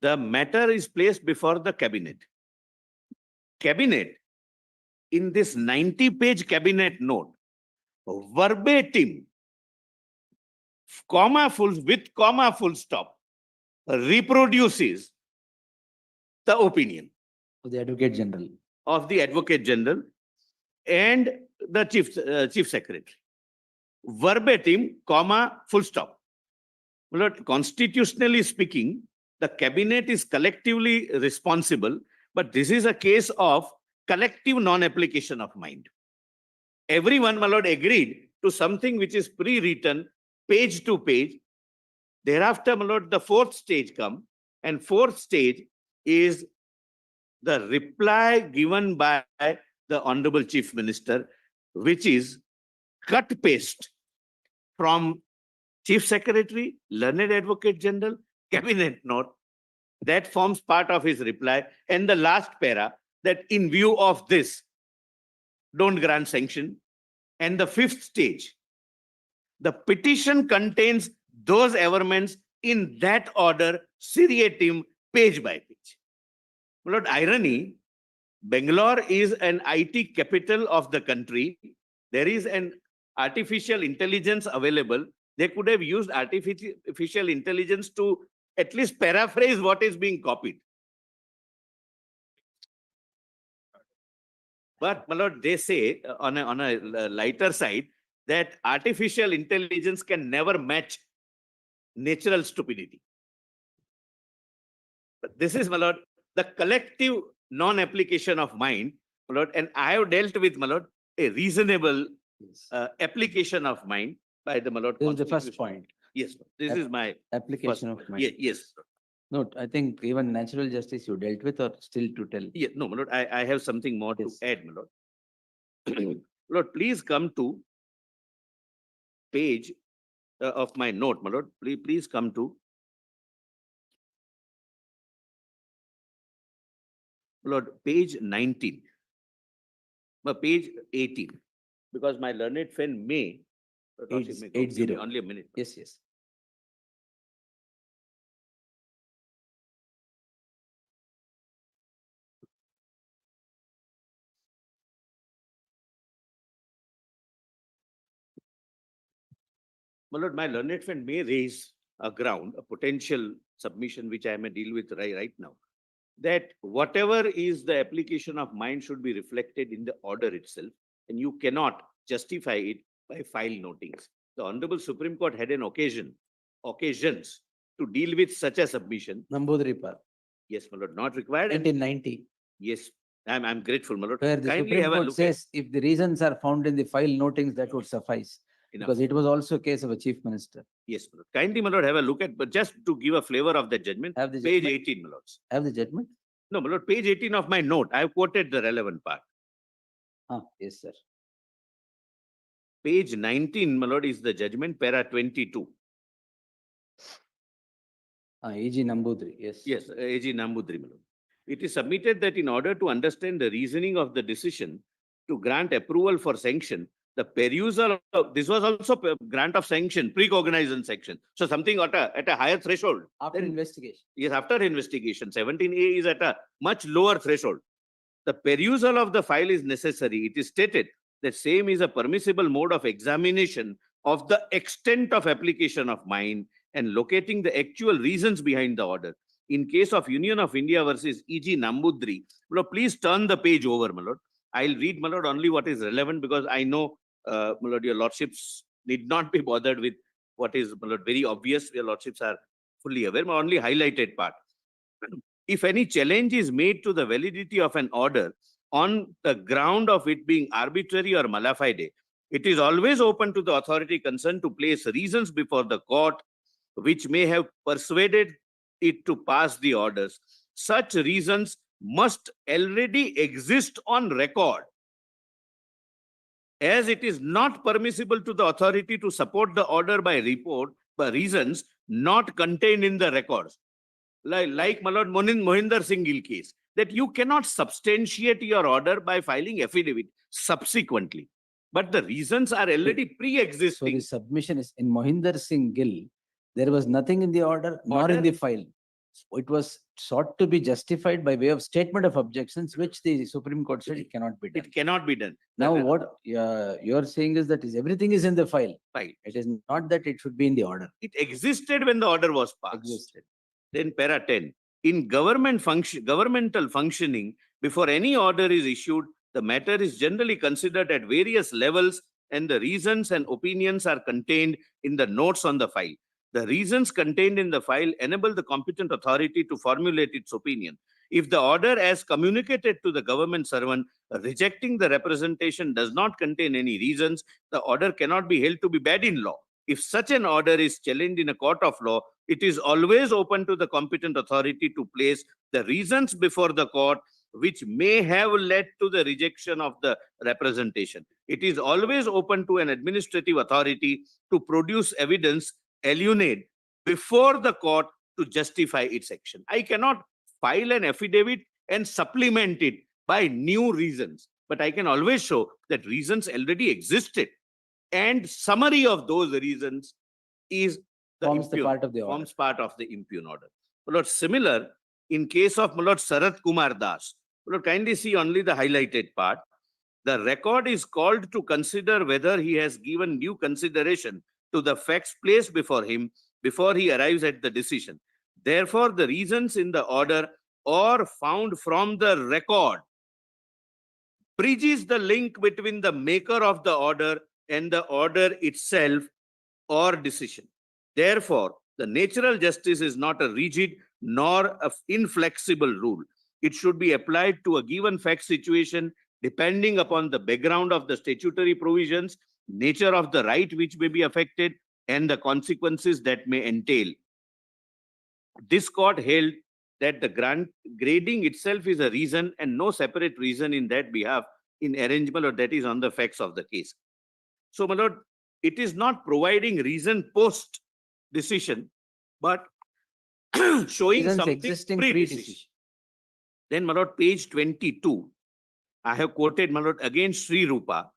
the matter is placed before the cabinet. Cabinet, in this 90-page cabinet note, verbatim, with comma full stop, reproduces the opinion of the Advocate General. of the Advocate General and the Chief Secretary. Verbatim, comma, full stop. Well, constitutionally speaking, the cabinet is collectively responsible, but this is a case of collective non-application of mind. Everyone, my lord, agreed to something which is pre-written, page to page. Thereafter, my lord, the fourth stage comes, and fourth stage is the reply given by the Honorable Chief Minister, which is cut paste from Chief Secretary, Learned Advocate General, Cabinet note. That forms part of his reply. And the last para, that in view of this, don't grant sanction. And the fifth stage, the petition contains those averments in that order, seriatim, page by page. Lord, irony, Bangalore is an IT capital of the country. There is an artificial intelligence available. They could have used artificial intelligence to at least paraphrase what is being copied. But, my lord, they say on a lighter side that artificial intelligence can never match natural stupidity. But this is, my lord, the collective non-application of mind, my lord, and I have dealt with, my lord, a reasonable application of mind by the, my lord. This is the first Constitution. point, Yes, this is my application first of point. mind. Yes. Note, I think even natural justice you dealt with or still to tell. Yeah, no, my lord, I have something more Yes. to add, my lord. Lord, please come to page of my note, my lord. Please come to Lord, page 19, page 18, because my learned friend may. Page Give 80. me only a minute. Yes, yes. My lord, my learned friend may raise a ground, a potential submission which I may deal with right now. That whatever is the application of mind should be reflected in the order itself, and you cannot justify it by file notings. The Honorable Supreme Court had an occasions to deal with such a submission. Nambudri Park, Yes, my lord, not required. And 1990, yes, I'm grateful, my lord. where the Kindly Supreme have a Court look at. says if the reasons are found in the file notings, that would suffice. Enough. Because it was also a case of a chief minister. Yes, my lord. Kindly, my lord, have a look at, but just to give a flavor of the judgment, Have the page judgment? 18, my lords. Have the judgment? No, my lord, page 18 of my note, I have quoted the relevant part. Yes, sir. Page 19, my lord, is the judgment, para 22. AG Nambudri, yes. Yes, AG Nambudri, my lord. It is submitted that in order to understand the reasoning of the decision to grant approval for sanction, the perusal of, this was also grant of sanction, pre-cognizance sanction. So something at a higher threshold. After Then- investigation. Yes, after investigation, 17A is at a much lower threshold. The perusal of the file is necessary. It is stated that same is a permissible mode of examination of the extent of application of mind and locating the actual reasons behind the order. In case of Union of India versus E.G. Nambudri, please turn the page over, my lord. I'll read, my lord, only what is relevant, because I know, my lord, your lordships need not be bothered with what is, my lord, very obvious. Your lordships are fully aware, but only highlighted part. If any challenge is made to the validity of an order on the ground of it being arbitrary or mala fide, it is always open to the authority concerned to place reasons before the court which may have persuaded it to pass the orders. Such reasons must already exist on record, as it is not permissible to the authority to support the order by reasons not contained in the records. like my lord Mohinder Singh Gill case, that you cannot substantiate your order by filing affidavit subsequently. But the reasons are already So pre-existing. the submission is in Mohinder Singh Gill, there was nothing in the order nor in Order? the file. It was sought to be justified by way of statement of objections, which the Supreme Court said it cannot be done. It cannot be done. Now, The what you're saying is that everything is in the file. file. It is not that it should be in the order. It existed when the order was passed. Existed. Then para 10, in governmental functioning, before any order is issued, the matter is generally considered at various levels and the reasons and opinions are contained in the notes on the file. The reasons contained in the file enable the competent authority to formulate its opinion. If the order as communicated to the government servant rejecting the representation does not contain any reasons, the order cannot be held to be bad in law. If such an order is challenged in a court of law, it is always open to the competent authority to place the reasons before the court which may have led to the rejection of the representation. It is always open to an administrative authority to produce evidence elucidate before the court to justify its action. I cannot file an affidavit and supplement it by new reasons, but I can always show that reasons already existed and summary of those reasons is Forms the part of the order. forms part of the impugn order. My lord, similar in case of my lord Sarath Kumar Das. My lord, kindly see only the highlighted part. The record is called to consider whether he has given due consideration to the facts placed before him before he arrives at the decision. Therefore, the reasons in the order or found from the record bridges the link between the maker of the order and the order itself or decision. Therefore, the natural justice is not a rigid nor an inflexible rule. It should be applied to a given fact situation depending upon the background of the statutory provisions, nature of the right which may be affected, and the consequences that may entail. This court held that the grading itself is a reason and no separate reason in that behalf in arrangement or that is on the facts of the case. So, my lord, it is not providing reason post decision, but showing Reasons something existing pre-decision. pre-decision. Then, my lord, page 22, I have quoted, my lord, again Sri Rupa.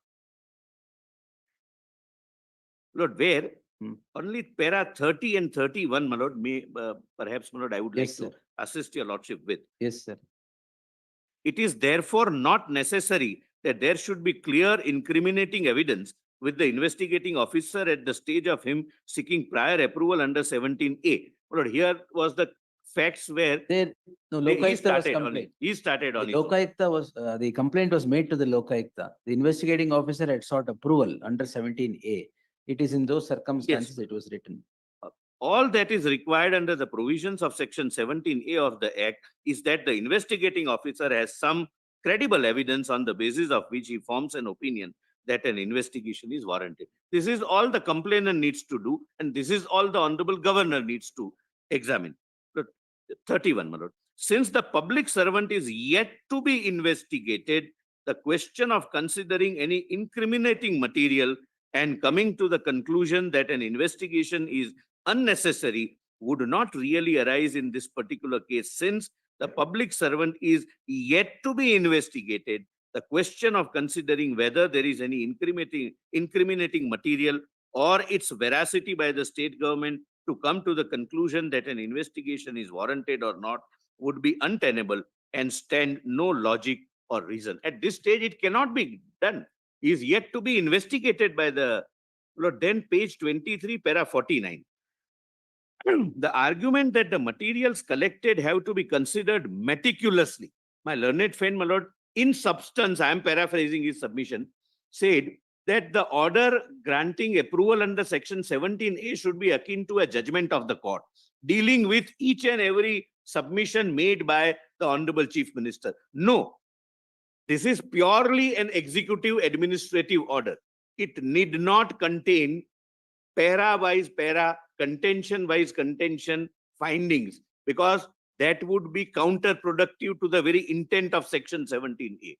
Lord, where only para 30 and 31, my lord, may perhaps, my lord, I would Yes, like sir. to assist your lordship with. Yes, sir. It is therefore not necessary that there should be clear incriminating evidence with the investigating officer at the stage of him seeking prior approval under 17A. Lord, here was the facts where There, no, he Lokayukta was started on it. complaint. He started on The it. Lokayukta was, the complaint was made to the Lokayukta. The investigating officer had sought approval under 17A. It is in those circumstances it was written. All that is required under the provisions of section 17A of the Act is that the investigating officer has some credible evidence on the basis of which he forms an opinion that an investigation is warranted. This is all the complainant needs to do, and this is all the Honorable Governor needs to examine. 31, my lord. Since the public servant is yet to be investigated, the question of considering any incriminating material and coming to the conclusion that an investigation is unnecessary would not really arise in this particular case. Since the public servant is yet to be investigated, the question of considering whether there is any incriminating material or its veracity by the state government to come to the conclusion that an investigation is warranted or not would be untenable and stand no logic or reason. At this stage, it cannot be done. He is yet to be investigated by the Lord. Then page 23, para 49. The argument that the materials collected have to be considered meticulously. My learned friend, my lord, in substance, I am paraphrasing his submission, said that the order granting approval under section 17A should be akin to a judgment of the court, dealing with each and every submission made by the Honorable Chief Minister. No, this is purely an executive administrative order. It need not contain para-wise para, contention-wise contention findings, because that would be counterproductive to the very intent of section 17A.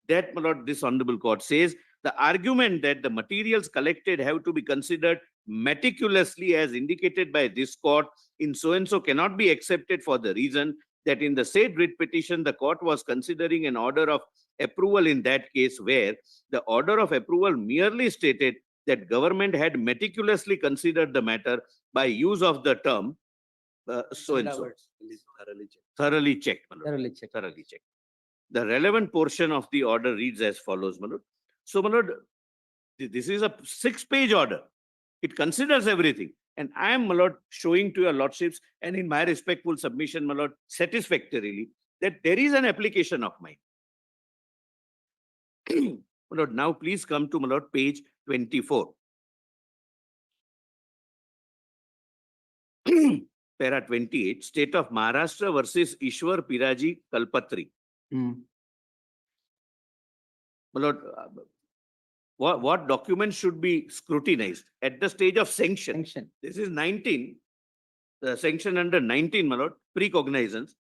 That, my lord, this Honorable Court says, the argument that the materials collected have to be considered meticulously as indicated by this court in so and so cannot be accepted for the reason that in the said writ petition, the court was considering an order of approval in that case where the order of approval merely stated that government had meticulously considered the matter by use of the term so and so. Thoroughly checked, my lord. Thoroughly check. Thoroughly checked. The relevant portion of the order reads as follows, my lord. So, my lord, this is a 6-page order. It considers everything. And I am, my lord, showing to your lordships and in my respectful submission, my lord, satisfactorily that there is an application of mine. My lord, now please come to, my lord, page 24. Para 28, State of Maharashtra versus Ishwar Piraji Kalpatri. Hmm. My lord, what documents should be scrutinized at the stage of sanction? Sanction. This is 19, the sanction under 19, my lord, precognizance.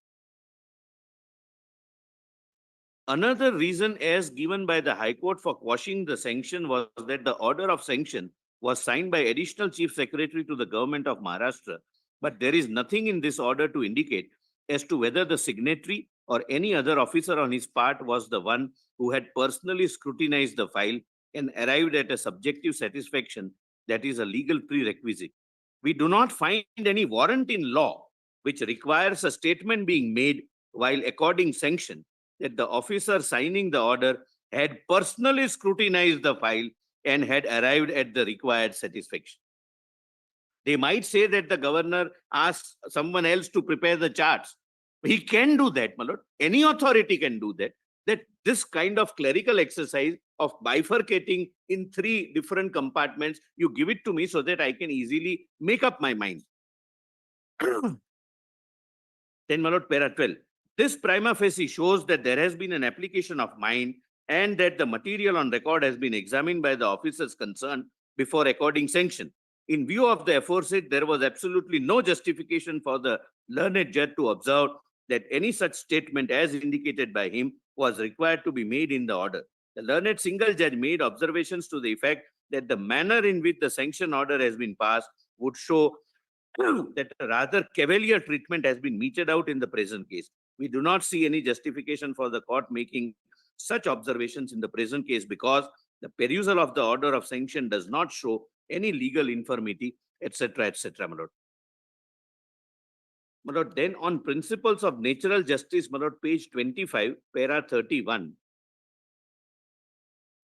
Another reason as given by the High Court for quashing the sanction was that the order of sanction was signed by Additional Chief Secretary to the Government of Maharashtra, but there is nothing in this order to indicate as to whether the signatory or any other officer on his part was the one who had personally scrutinized the file and arrived at a subjective satisfaction that is a legal prerequisite. We do not find any warrant in law which requires a statement being made while according sanction that the officer signing the order had personally scrutinized the file and had arrived at the required satisfaction. They might say that the governor asked someone else to prepare the charts. He can do that, my lord. Any authority can do that. That this kind of clerical exercise of bifurcating in 3 different compartments, you give it to me so that I can easily make up my mind. Then, my lord, para 12. This prima facie shows that there has been an application of mine and that the material on record has been examined by the officers concerned before according sanction. In view of the aforesaid, there was absolutely no justification for the learned judge to observe that any such statement as indicated by him was required to be made in the order. The learned single judge made observations to the effect that the manner in which the sanction order has been passed would show that a rather cavalier treatment has been meted out in the present case. We do not see any justification for the court making such observations in the present case because the perusal of the order of sanction does not show any legal infirmity, etc., my lord. My lord, then on principles of natural justice, my lord, page 25, para 31.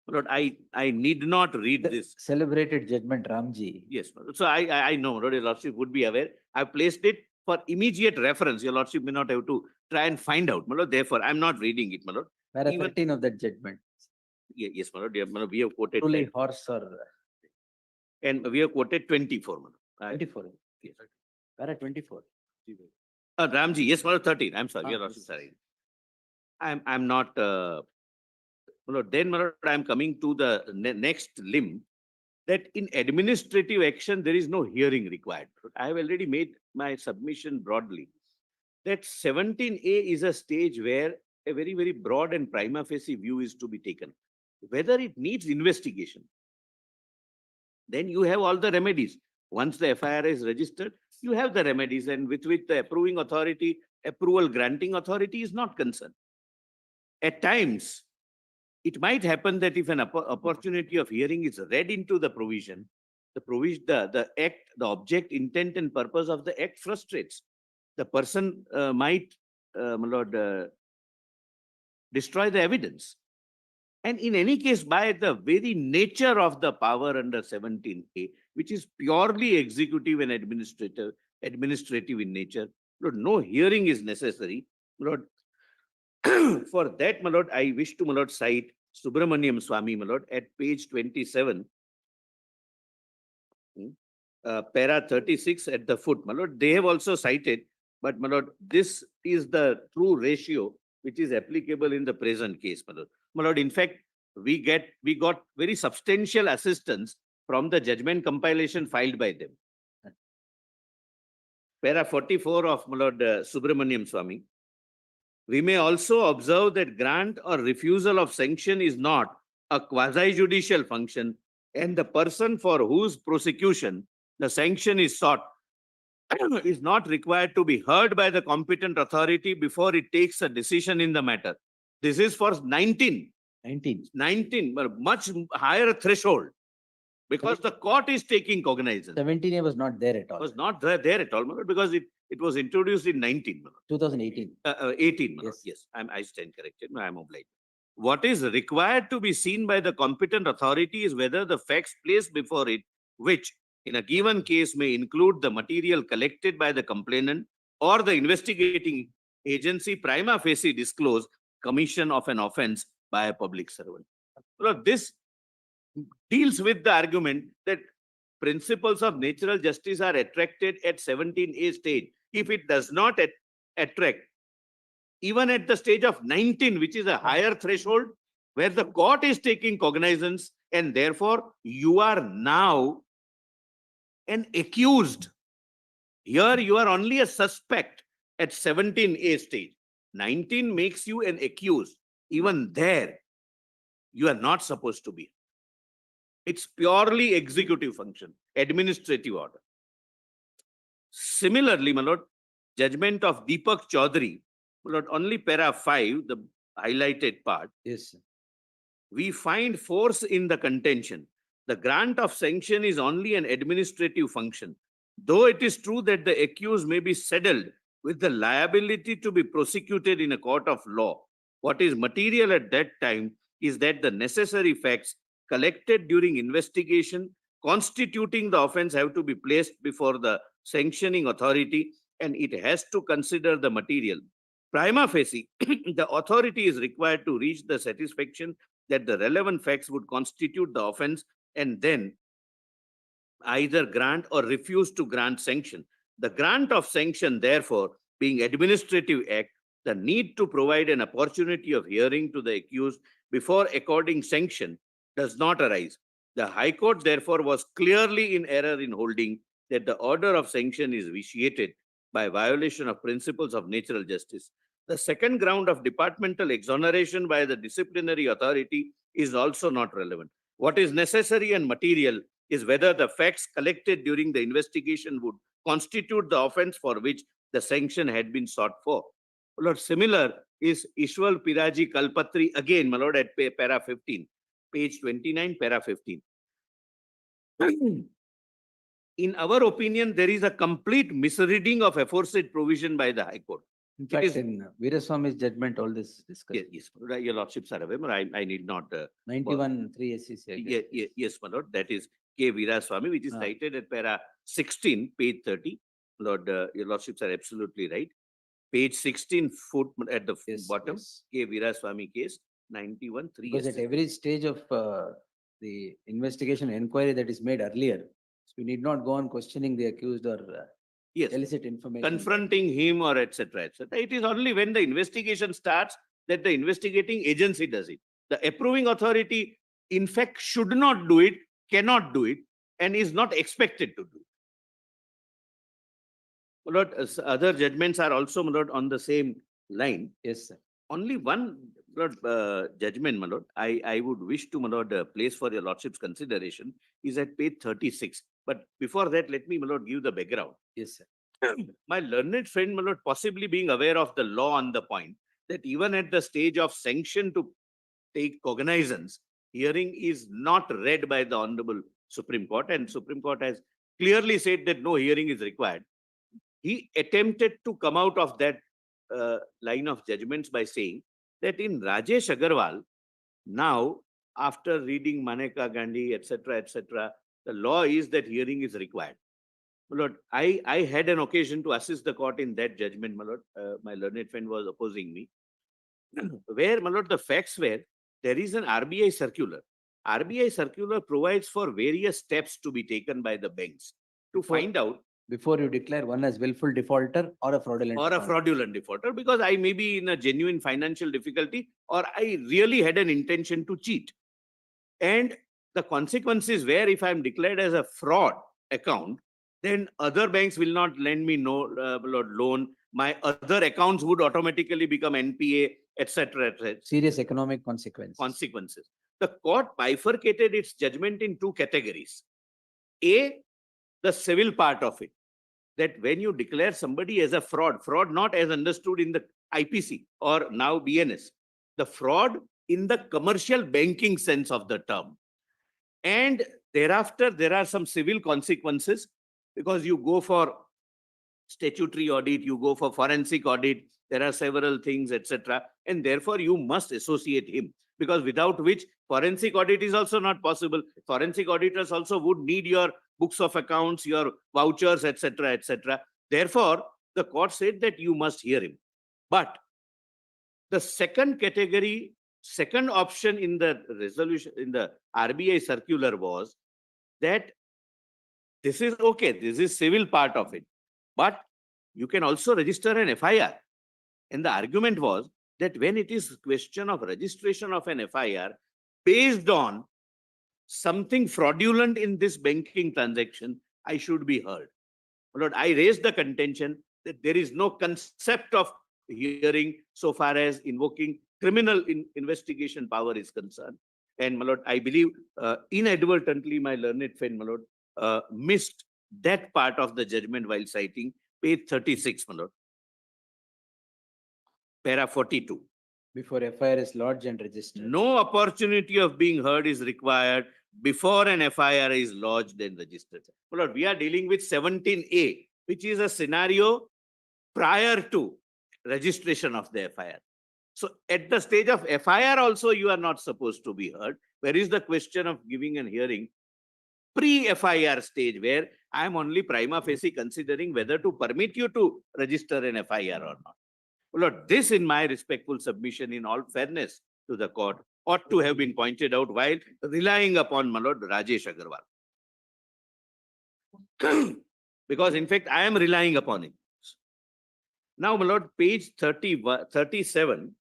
My lord, I need not read this. Celebrated judgment, Ramji. Yes, my lord. So I know, my lord, your lordship would be aware. I placed it for immediate reference. Your lordship may not have to try and find out, my lord. Therefore, I'm not reading it, my lord. Para Even- 13 of that judgment. Yes, my lord. Yeah, my lord, we have quoted Truly that. horse or And we have quoted 24, my lord. 24. Yes. Para 24. Ramji, yes, my lord, 13. I'm sorry, your Ah, lordship, sorry. I'm not, my lord, then, my lord, I'm coming to the next limb that in administrative action, there is no hearing required. I have already made my submission broadly that 17A is a stage where a very, very broad and prima facie view is to be taken. Whether it needs investigation, then you have all the remedies. Once the FIR is registered, you have the remedies and with which the approving authority, approval granting authority is not concerned. At times, it might happen that if an opportunity of hearing is read into the provision, the act, the object, intent and purpose of the act frustrates. The person might, my lord, destroy the evidence. And in any case, by the very nature of the power under 17A, which is purely executive and administrative in nature, Lord, no hearing is necessary. Lord, for that, my lord, I wish to, my lord, cite Subramaniam Swami, my lord, at page 27, para 36 at the foot, my lord. They have also cited, but my lord, this is the true ratio which is applicable in the present case, my lord. My lord, in fact, we got very substantial assistance from the judgment compilation filed by them. Para 44 of my lord Subramaniam Swami. We may also observe that grant or refusal of sanction is not a quasi-judicial function and the person for whose prosecution the sanction is sought is not required to be heard by the competent authority before it takes a decision in the matter. This is for 19, 19. but much higher threshold. Because the court is taking cognizance. 17A was not there at all. Was not there at all, my lord, because it was introduced in 19, my lord. 2018. 18, my lord. Yes. Yes, I stand corrected. I am obliged. What is required to be seen by the competent authority is whether the facts placed before it, which in a given case may include the material collected by the complainant or the investigating agency prima facie disclose commission of an offense by a public servant. Well, this deals with the argument that principles of natural justice are attracted at 17A stage. If it does not attract, even at the stage of 19, which is a higher threshold, where the court is taking cognizance, and therefore you are now an accused. Here you are only a suspect at 17A stage. 19 makes you an accused. Even there, you are not supposed to be. It's purely executive function, administrative order. Similarly, my lord, judgment of Deepak Chaudhary, my lord, only para 5, the highlighted part, Yes, sir. we find force in the contention. The grant of sanction is only an administrative function. Though it is true that the accused may be saddled with the liability to be prosecuted in a court of law, what is material at that time is that the necessary facts collected during investigation constituting the offense have to be placed before the sanctioning authority, and it has to consider the material. Prima facie, the authority is required to reach the satisfaction that the relevant facts would constitute the offense, and then either grant or refuse to grant sanction. The grant of sanction, therefore, being administrative act, the need to provide an opportunity of hearing to the accused before according sanction does not arise. The High Court, therefore, was clearly in error in holding that the order of sanction is vitiated by violation of principles of natural justice. The second ground of departmental exoneration by the disciplinary authority is also not relevant. What is necessary and material is whether the facts collected during the investigation would constitute the offense for which the sanction had been sought for. My lord, similar is Ishwal Piraji Kalpatri, again, my lord, at para 15, page 29, para 15. In our opinion, there is a complete misreading of aforesaid provision by the High Court. In It fact, is- in Veeraswamy's judgment, all this discussed. Yes, your lordships are aware, I need not. 91, 3 SCC. I guess. Yes, my lord, that is K. Veeraswamy, which is Ah. cited at para 16, page 30. Lord, your lordships are absolutely right. Page 16, foot at the Yes, bottom, yes. K. Veeraswamy case, 91, 3. Because at every stage of the investigation inquiry that is made earlier, so we need not go on questioning the accused or Yes, elicit information. confronting him or etc. etc. It is only when the investigation starts that the investigating agency does it. The approving authority, in fact, should not do it, cannot do it, and is not expected to do it. My lord, other judgments are also, my lord, on the same line. Yes, sir. Only one, my lord, judgment, my lord, I would wish to, my lord, place for your lordship's consideration is at page 36. But before that, let me, my lord, give the background. Yes, sir. My learned friend, my lord, possibly being aware of the law on the point that even at the stage of sanction to take cognizance, hearing is not read by the Honorable Supreme Court, and Supreme Court has clearly said that no hearing is required. He attempted to come out of that line of judgments by saying that in Rajesh Agarwal, now after reading Maneka Gandhi, etc., the law is that hearing is required. My lord, I had an occasion to assist the court in that judgment, my lord. My learned friend was opposing me. Where, my lord, the facts were, there is an RBI circular. RBI circular provides for various steps to be taken by the banks to find out Before you declare one as willful defaulter or a fraudulent. or a defaulter. fraudulent defaulter, because I may be in a genuine financial difficulty or I really had an intention to cheat. And the consequences where if I am declared as a fraud account, then other banks will not lend me no loan. My other accounts would automatically become NPA, etc. Serious economic consequences. consequences. the court bifurcated its judgment in two categories. A, the civil part of it, that when you declare somebody as a fraud not as understood in the IPC or now BNS, the fraud in the commercial banking sense of the term. And thereafter, there are some civil consequences because you go for statutory audit, you go for forensic audit, there are several things, etc. And therefore, you must associate him, because without which forensic audit is also not possible. Forensic auditors also would need your books of accounts, your vouchers, etc., etc. Therefore, the court said that you must hear him. But the second category, second option in the resolution, in the RBI circular was that this is okay, this is civil part of it, but you can also register an FIR. And the argument was that when it is question of registration of an FIR based on something fraudulent in this banking transaction, I should be heard. Lord, I raised the contention that there is no concept of hearing so far as invoking criminal investigation power is concerned. And my lord, I believe inadvertently my learned friend, my lord, missed that part of the judgment while citing page 36, my lord. Para 42. Before FIR is lodged and registered. No opportunity of being heard is required before an FIR is lodged and registered. My lord, we are dealing with 17A, which is a scenario prior to registration of the FIR. So at the stage of FIR also, you are not supposed to be heard. Where is the question of giving an hearing pre-FIR stage, where I am only prima facie considering whether to permit you to register an FIR or not. Lord, this in my respectful submission, in all fairness to the court, ought to have been pointed out while relying upon my lord Rajesh Agarwal. Because in fact, I am relying upon it. Now, my lord, page 37,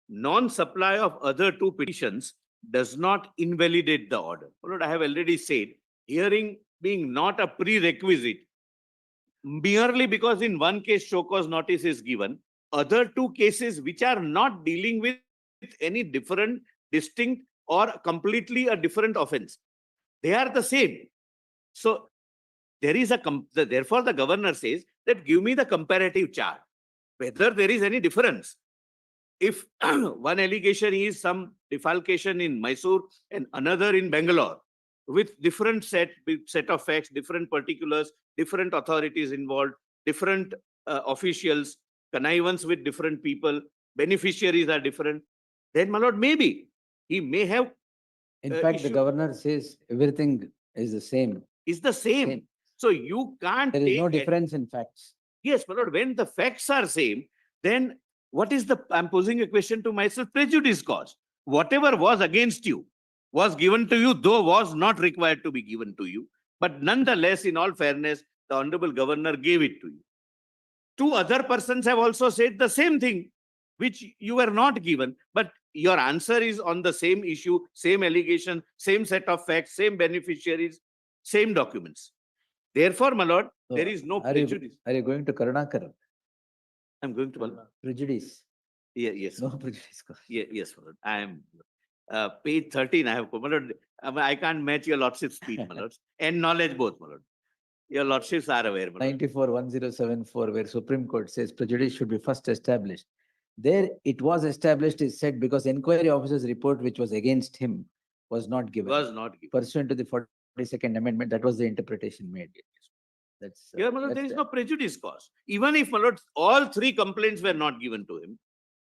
non-supply of other two petitions does not invalidate the order. My lord, I have already said, hearing being not a prerequisite, merely because in one case show cause notice is given, other two cases which are not dealing with any different, distinct or completely a different offense, they are the same. So there is therefore the governor says that give me the comparative chart, whether there is any difference. If one allegation is some defalcation in Mysore and another in Bangalore, with different set of facts, different particulars, different authorities involved, different officials, connivance with different people, beneficiaries are different, then my lord, maybe he may have In fact, the issue- governor says everything is the same. is the same. Same. So you can't There is no take difference in facts. Yes, my lord, when the facts are same, then what is I'm posing a question to myself, prejudice cause. Whatever was against you was given to you, though was not required to be given to you. But nonetheless, in all fairness, the honorable governor gave it to you. Two other persons have also said the same thing, which you were not given, but your answer is on the same issue, same allegation, same set of facts, same beneficiaries, same documents. Therefore, my lord, So there is no Are prejudice. you going to Karnataka? I'm going to Prejudice. yes. No prejudice. Yes, my lord. I am page 13. I have my lord, I can't match your lordship's speed, my lords, and knowledge both, my lord. Your lordships are aware, my lord. 94-1074, where Supreme Court says prejudice should be first established. There it was established, is said, because inquiry officer's report, which was against him, was not given. Was not given. Pursuant to the 42nd Amendment, that was the interpretation made. That's Here, my lord, there that's is no prejudice cause. Even if, my lord, all three complaints were not given to him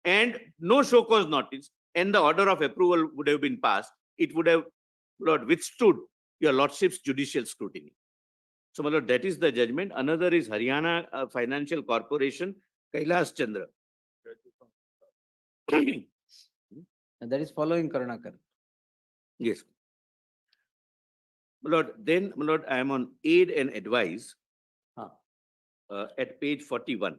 and no show cause notice and the order of approval would have been passed, it would have, my lord, withstood your lordship's judicial scrutiny. So, my lord, that is the judgment. Another is Haryana Financial Corporation, Kailas Chandra. And that is following Karnataka. Yes. My lord, then, my lord, I am on aid and advice at page 41.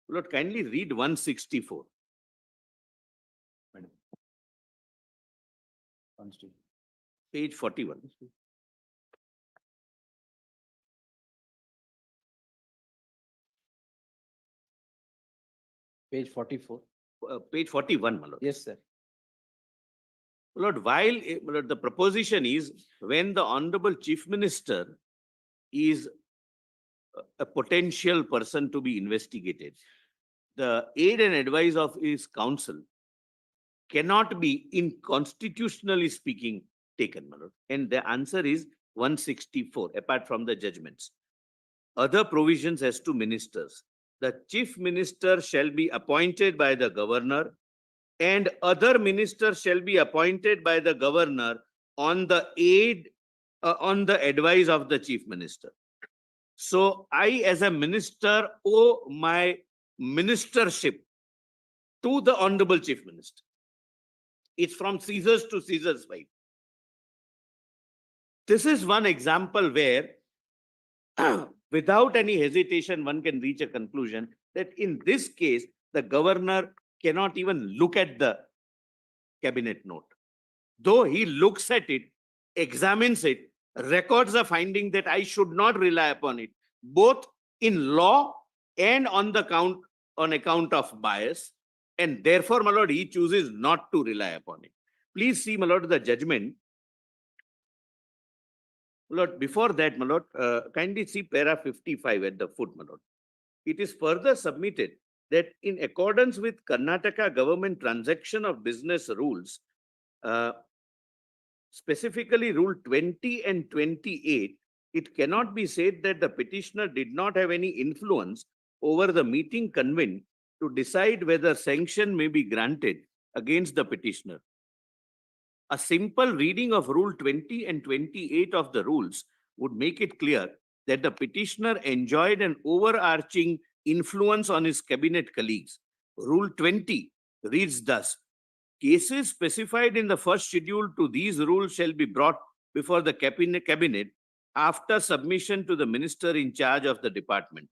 My lord, kindly read 164. Madam. Page 41. Page 44. page 41, my lord. Yes, sir. My lord, while my lord, the proposition is when the Honorable Chief Minister is a potential person to be investigated, the aid and advice of his counsel cannot be, in constitutionally speaking, taken, my lord. And the answer is 164, apart from the judgments. Other provisions as to ministers. The chief minister shall be appointed by the governor, and other ministers shall be appointed by the governor on the on the advice of the chief minister. So I, as a minister, owe my ministership to the Honorable Chief Minister. It's from Caesar's to Caesar's wife. This is one example where without any hesitation, one can reach a conclusion that in this case, the governor cannot even look at the cabinet note. Though he looks at it, examines it, records a finding that I should not rely upon it, both in law and on account of bias. And therefore, my lord, he chooses not to rely upon it. Please see, my lord, the judgment. My lord, before that, my lord, kindly see para 55 at the foot, my lord. It is further submitted that in accordance with Karnataka government transaction of business rules, specifically rule 20 and 28, it cannot be said that the petitioner did not have any influence over the meeting convened to decide whether sanction may be granted against the petitioner. A simple reading of Rule 20 and 28 of the rules would make it clear that the petitioner enjoyed an overarching influence on his cabinet colleagues. Rule 20 reads thus: cases specified in the first schedule to these rules shall be brought before the cabinet after submission to the minister in charge of the department.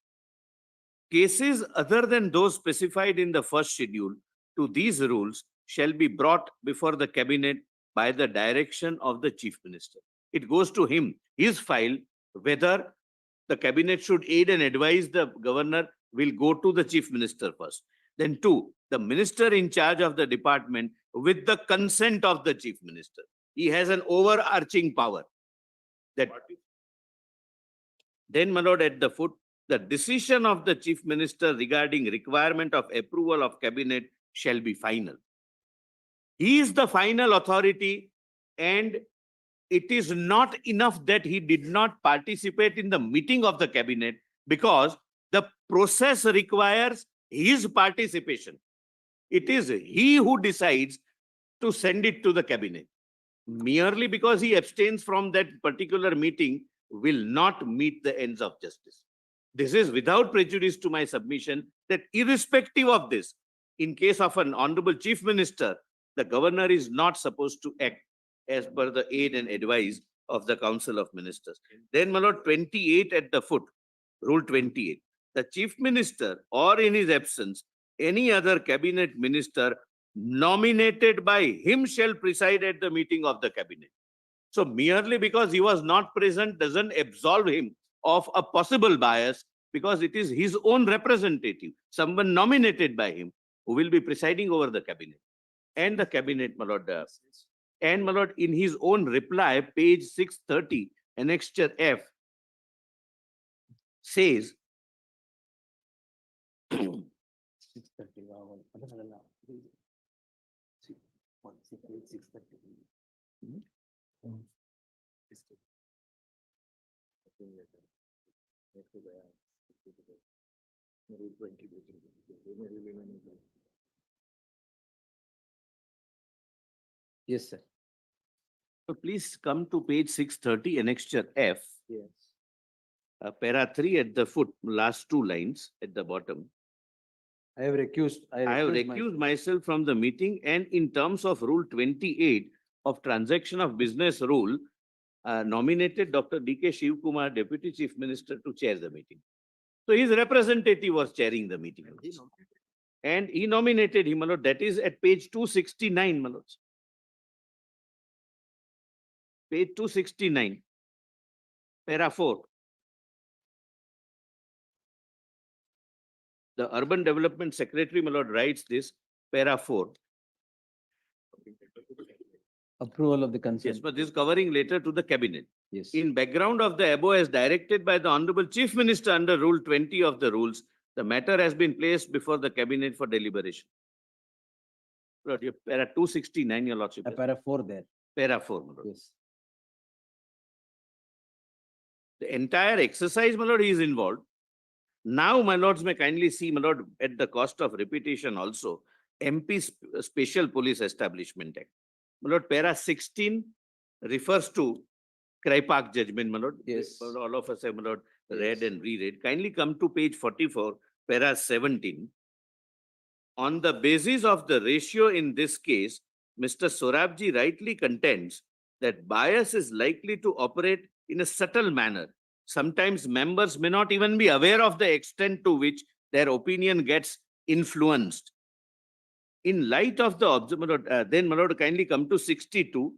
Cases other than those specified in the first schedule to these rules shall be brought before the cabinet by the direction of the chief minister. It goes to him, his file, whether the cabinet should aid and advise the governor will go to the chief minister first. Then two, the minister in charge of the department with the consent of the chief minister. He has an overarching power. That then, my lord, at the foot, the decision of the chief minister regarding requirement of approval of cabinet shall be final. He is the final authority, and it is not enough that he did not participate in the meeting of the cabinet, because the process requires his participation. It is he who decides to send it to the cabinet. Merely because he abstains from that particular meeting will not meet the ends of justice. This is without prejudice to my submission that irrespective of this, in case of an honorable chief minister, the governor is not supposed to act as per the aid and advice of the Council of Ministers. Then, my lord, 28 at the foot, Rule 28. The chief minister, or in his absence, any other cabinet minister nominated by him shall preside at the meeting of the cabinet. So merely because he was not present doesn't absolve him of a possible bias, because it is his own representative, someone nominated by him, who will be presiding over the cabinet. And the cabinet, my lord, and my lord, in his own reply, page 630, annexure F, says, Yes, sir. so please come to page 630, annexure F, Yes. para 3 at the foot, last two lines at the bottom. I have recused. I have recused myself from the meeting, and in terms of Rule 28 of transaction of business rule, nominated Dr. D.K. Shivkumar, Deputy Chief Minister, to chair the meeting. So his representative was chairing the meeting. And he nominated him, my lord. That is at page 269, my lords. Page 269, para 4. The Urban Development Secretary, my lord, writes this: para 4. Approval of the Yes, consent. but this is covering later to the cabinet. Yes. In background of the above as directed by the Honorable Chief Minister under Rule 20 of the rules, the matter has been placed before the cabinet for deliberation. Lord, your para 269, your lordship. Para 4 there. Para 4, my lord. Yes. The entire exercise, my lord, is involved. Now, my lords may kindly see, my lord, at the cost of repetition also, MP Special Police Establishment Act. My lord, para 16 refers to Cry Park judgment, my lord. Yes. All of us have, my lord, read Yes. and reread. Kindly come to page 44, para 17. On the basis of the ratio in this case, Mr. Sorabji rightly contends that bias is likely to operate in a subtle manner. Sometimes members may not even be aware of the extent to which their opinion gets influenced. In light of the then, my lord, kindly come to 62.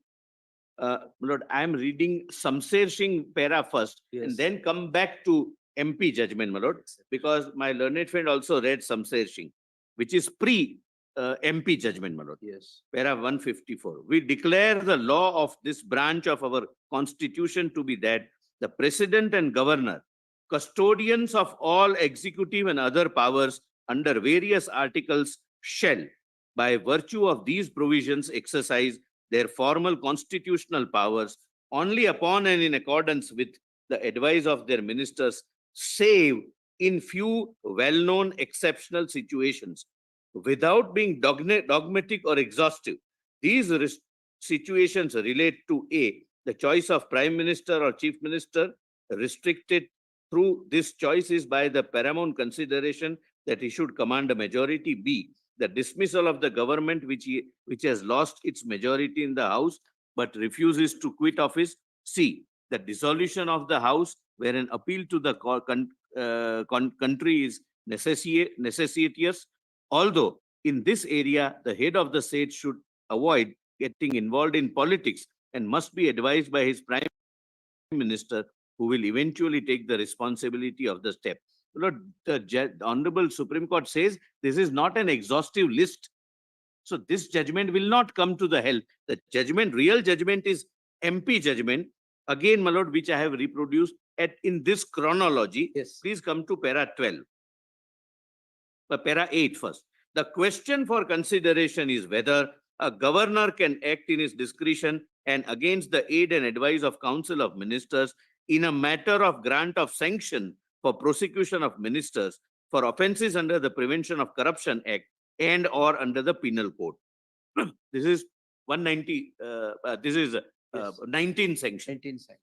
My lord, I am reading Samser Singh para first and Yes. then come back to MP judgment, my lord, because my learned friend also read Samser Singh, which is pre-MP judgment, my lord. Yes. Para 154. We declare the law of this branch of our constitution to be that the president and governor, custodians of all executive and other powers under various articles shall, by virtue of these provisions, exercise their formal constitutional powers only upon and in accordance with the advice of their ministers, save in few well-known exceptional situations, without being dogmatic or exhaustive. These situations relate to A, the choice of Prime Minister or Chief Minister, restricted through this choice is by the paramount consideration that he should command a majority. B, the dismissal of the government which has lost its majority in the House but refuses to quit office. C, the dissolution of the House where an appeal to the country is necessitous. Although in this area, the head of the state should avoid getting involved in politics and must be advised by his Prime Minister, who will eventually take the responsibility of the step. Lord, the Honorable Supreme Court says this is not an exhaustive list. So this judgment will not come to the help. The judgment, real judgment is MP judgment. Again, my lord, which I have reproduced in this chronology. Yes. Please come to para 12. Para 8 first. The question for consideration is whether a governor can act in his discretion and against the aid and advice of Council of Ministers in a matter of grant of sanction for prosecution of ministers for offences under the Prevention of Corruption Act and or under the Penal Code. This is 190, this is Yes. 19 sanction. 19 seconds.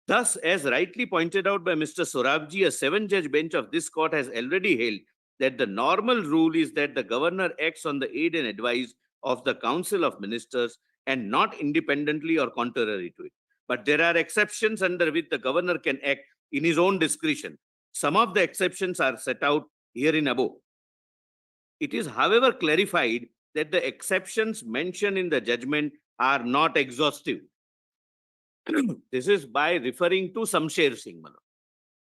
Thus, as rightly pointed out by Mr. Sorabji, a 7-judge bench of this court has already held that the normal rule is that the governor acts on the aid and advice of the Council of Ministers and not independently or contrary to it. But there are exceptions under which the governor can act in his own discretion. Some of the exceptions are set out here in above. It is, however, clarified that the exceptions mentioned in the judgment are not exhaustive. This is by referring to Samsher Singh, my lord.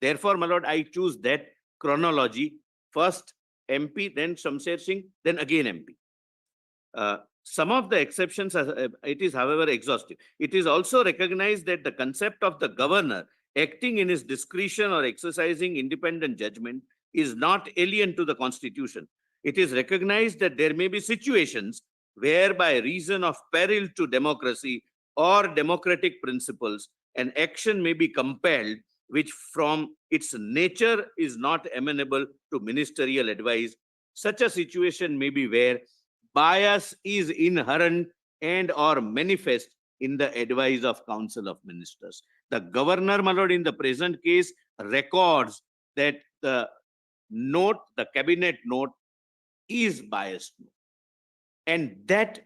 Therefore, my lord, I choose that chronology. First MP, then Samsher Singh, then again MP. Some of the exceptions, it is, however, exhaustive. It is also recognized that the concept of the governor acting in his discretion or exercising independent judgment is not alien to the Constitution. It is recognized that there may be situations where by reason of peril to democracy or democratic principles, an action may be compelled which from its nature is not amenable to ministerial advice. Such a situation may be where bias is inherent and or manifest in the advice of Council of Ministers. The governor, my lord, in the present case records that the note, the cabinet note is biased. And that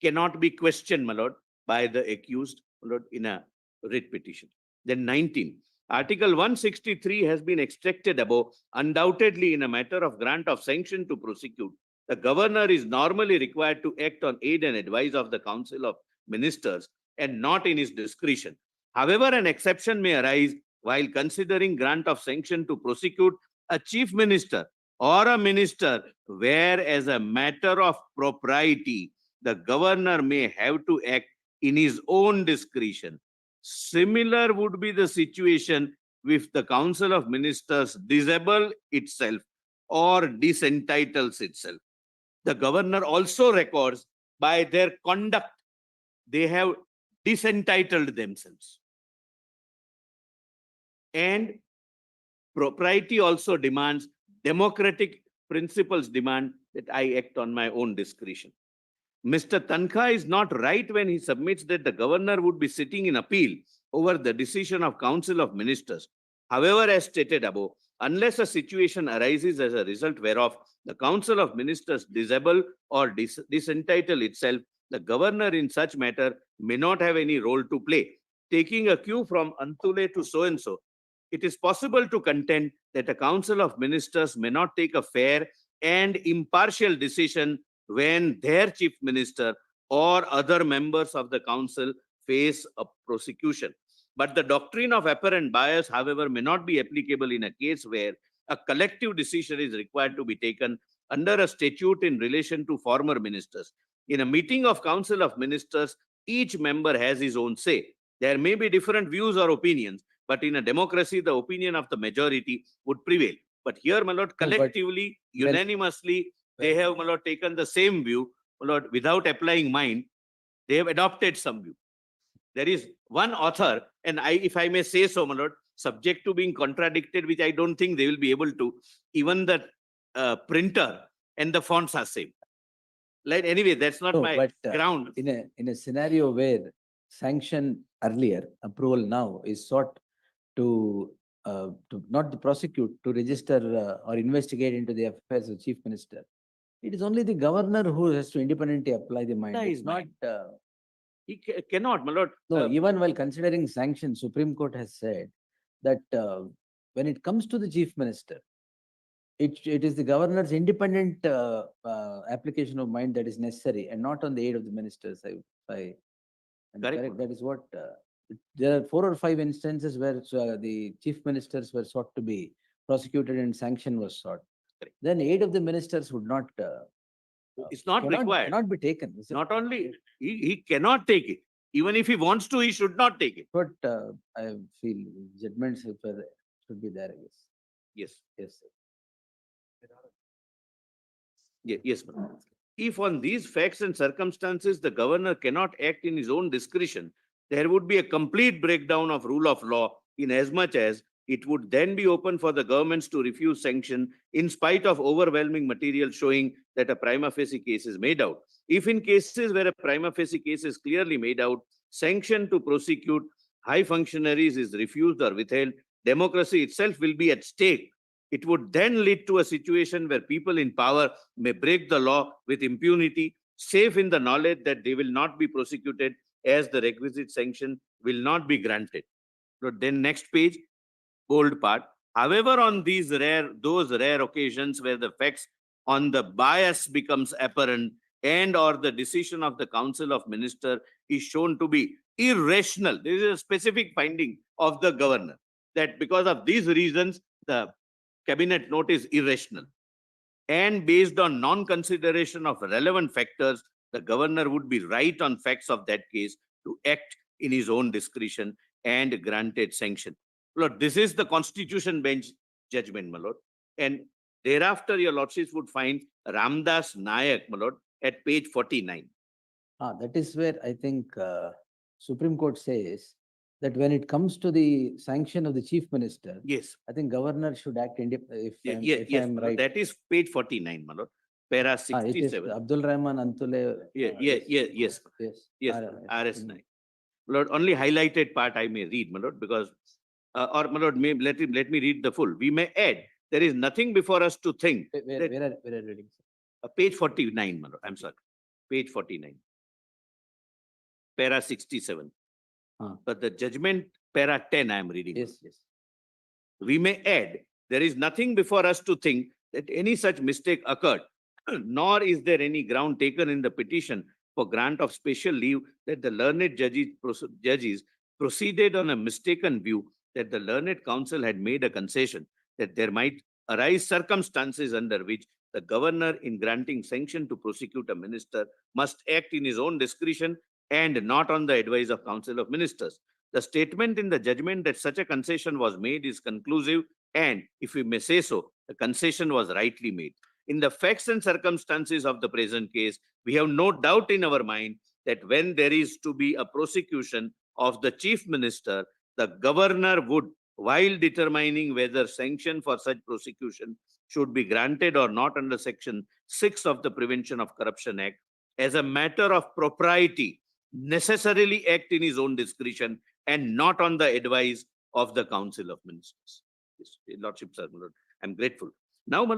cannot be questioned, my lord, by the accused, my lord, in a writ petition. Then 19. Article 163 has been extracted above, undoubtedly in a matter of grant of sanction to prosecute. The governor is normally required to act on aid and advice of the Council of Ministers and not in his discretion. However, an exception may arise while considering grant of sanction to prosecute a chief minister or a minister where as a matter of propriety, the governor may have to act in his own discretion. Similar would be the situation if the Council of Ministers disable itself or disentitles itself. The governor also records by their conduct, they have disentitled themselves. And propriety also demands, democratic principles demand that I act on my own discretion. Mr. Tankha is not right when he submits that the governor would be sitting in appeal over the decision of Council of Ministers. However, as stated above, unless a situation arises as a result whereof the Council of Ministers disable or disentitle itself, the governor in such matter may not have any role to play. Taking a cue from Antule to so-and-so, it is possible to contend that a Council of Ministers may not take a fair and impartial decision when their chief minister or other members of the council face a prosecution. But the doctrine of apparent bias, however, may not be applicable in a case where a collective decision is required to be taken under a statute in relation to former ministers. In a meeting of Council of Ministers, each member has his own say. There may be different views or opinions, but in a democracy, the opinion of the majority would prevail. But here, my lord, collectively, unanimously, they have, my lord, taken the same view, my lord, without applying mind. They have adopted some view. There is one author, and if I may say so, my lord, subject to being contradicted, which I don't think they will be able to, even the printer and the fonts are same. Like, anyway, that's not No, my but, ground. in a scenario where sanction earlier, approval now is sought to not to prosecute, to register or investigate into the affairs of the chief minister. It is only the governor who has to independently apply the mind. Apply It's his not, mind. He cannot, my lord. no, even while considering sanction, Supreme Court has said that when it comes to the chief minister, it is the governor's independent application of mind that is necessary and not on the aid of the ministers. I am Correct. correct. That is what, there are 4 or 5 instances where the chief ministers were sought to be prosecuted and sanction was sought. Correct. Then aid of the ministers would not. It's not required. Cannot be taken. is it? Not only, he cannot take it. Even if he wants to, he should not take it. But I feel judgments should be there, I guess. Yes. Yes, sir. Yes, ma'am. If on these facts and circumstances, the governor cannot act in his own discretion, there would be a complete breakdown of rule of law, in as much as it would then be open for the governments to refuse sanction in spite of overwhelming material showing that a prima facie case is made out. If in cases where a prima facie case is clearly made out, sanction to prosecute high functionaries is refused or withheld, democracy itself will be at stake. It would then lead to a situation where people in power may break the law with impunity, safe in the knowledge that they will not be prosecuted as the requisite sanction will not be granted. So then next page, bold part. However, on those rare occasions where the facts on the bias becomes apparent and or the decision of the Council of Ministers is shown to be irrational, there is a specific finding of the governor that because of these reasons, the cabinet note is irrational. And based on non-consideration of relevant factors, the governor would be right on facts of that case to act in his own discretion and granted sanction. Lord, this is the Constitution Bench judgment, my lord. And thereafter, your lordships would find Ramdas Nayak, my lord, at page 49. That is where I think Supreme Court says that when it comes to the sanction of the chief minister, Yes. I think governor should act if Yes, I'm my lord. right. That is page 49, my lord. Para It is 67. Abdul Rahman Antule. Yes. Yes. Yes, RS 9. Lord, only highlighted part I may read, my lord, because, or my lord, let me read the full. We may add, there is nothing before us to think. Where that- are you reading? Sir? Page 49, my lord. I'm sorry. Page 49. Para 67. But the judgment, para 10, I am reading. Yes. We may add, there is nothing before us to think that any such mistake occurred, nor is there any ground taken in the petition for grant of special leave that the learned judges proceeded on a mistaken view that the learned counsel had made a concession that there might arise circumstances under which the governor in granting sanction to prosecute a minister must act in his own discretion and not on the advice of Council of Ministers. The statement in the judgment that such a concession was made is conclusive and, if we may say so, the concession was rightly made. In the facts and circumstances of the present case, we have no doubt in our mind that when there is to be a prosecution of the chief minister, the governor would, while determining whether sanction for such prosecution should be granted or not under Section 6 of the Prevention of Corruption Act, as a matter of propriety, necessarily act in his own discretion and not on the advice of the Council of Ministers. Yes, Lordship, sir, my lord, I'm grateful. Now, my lord,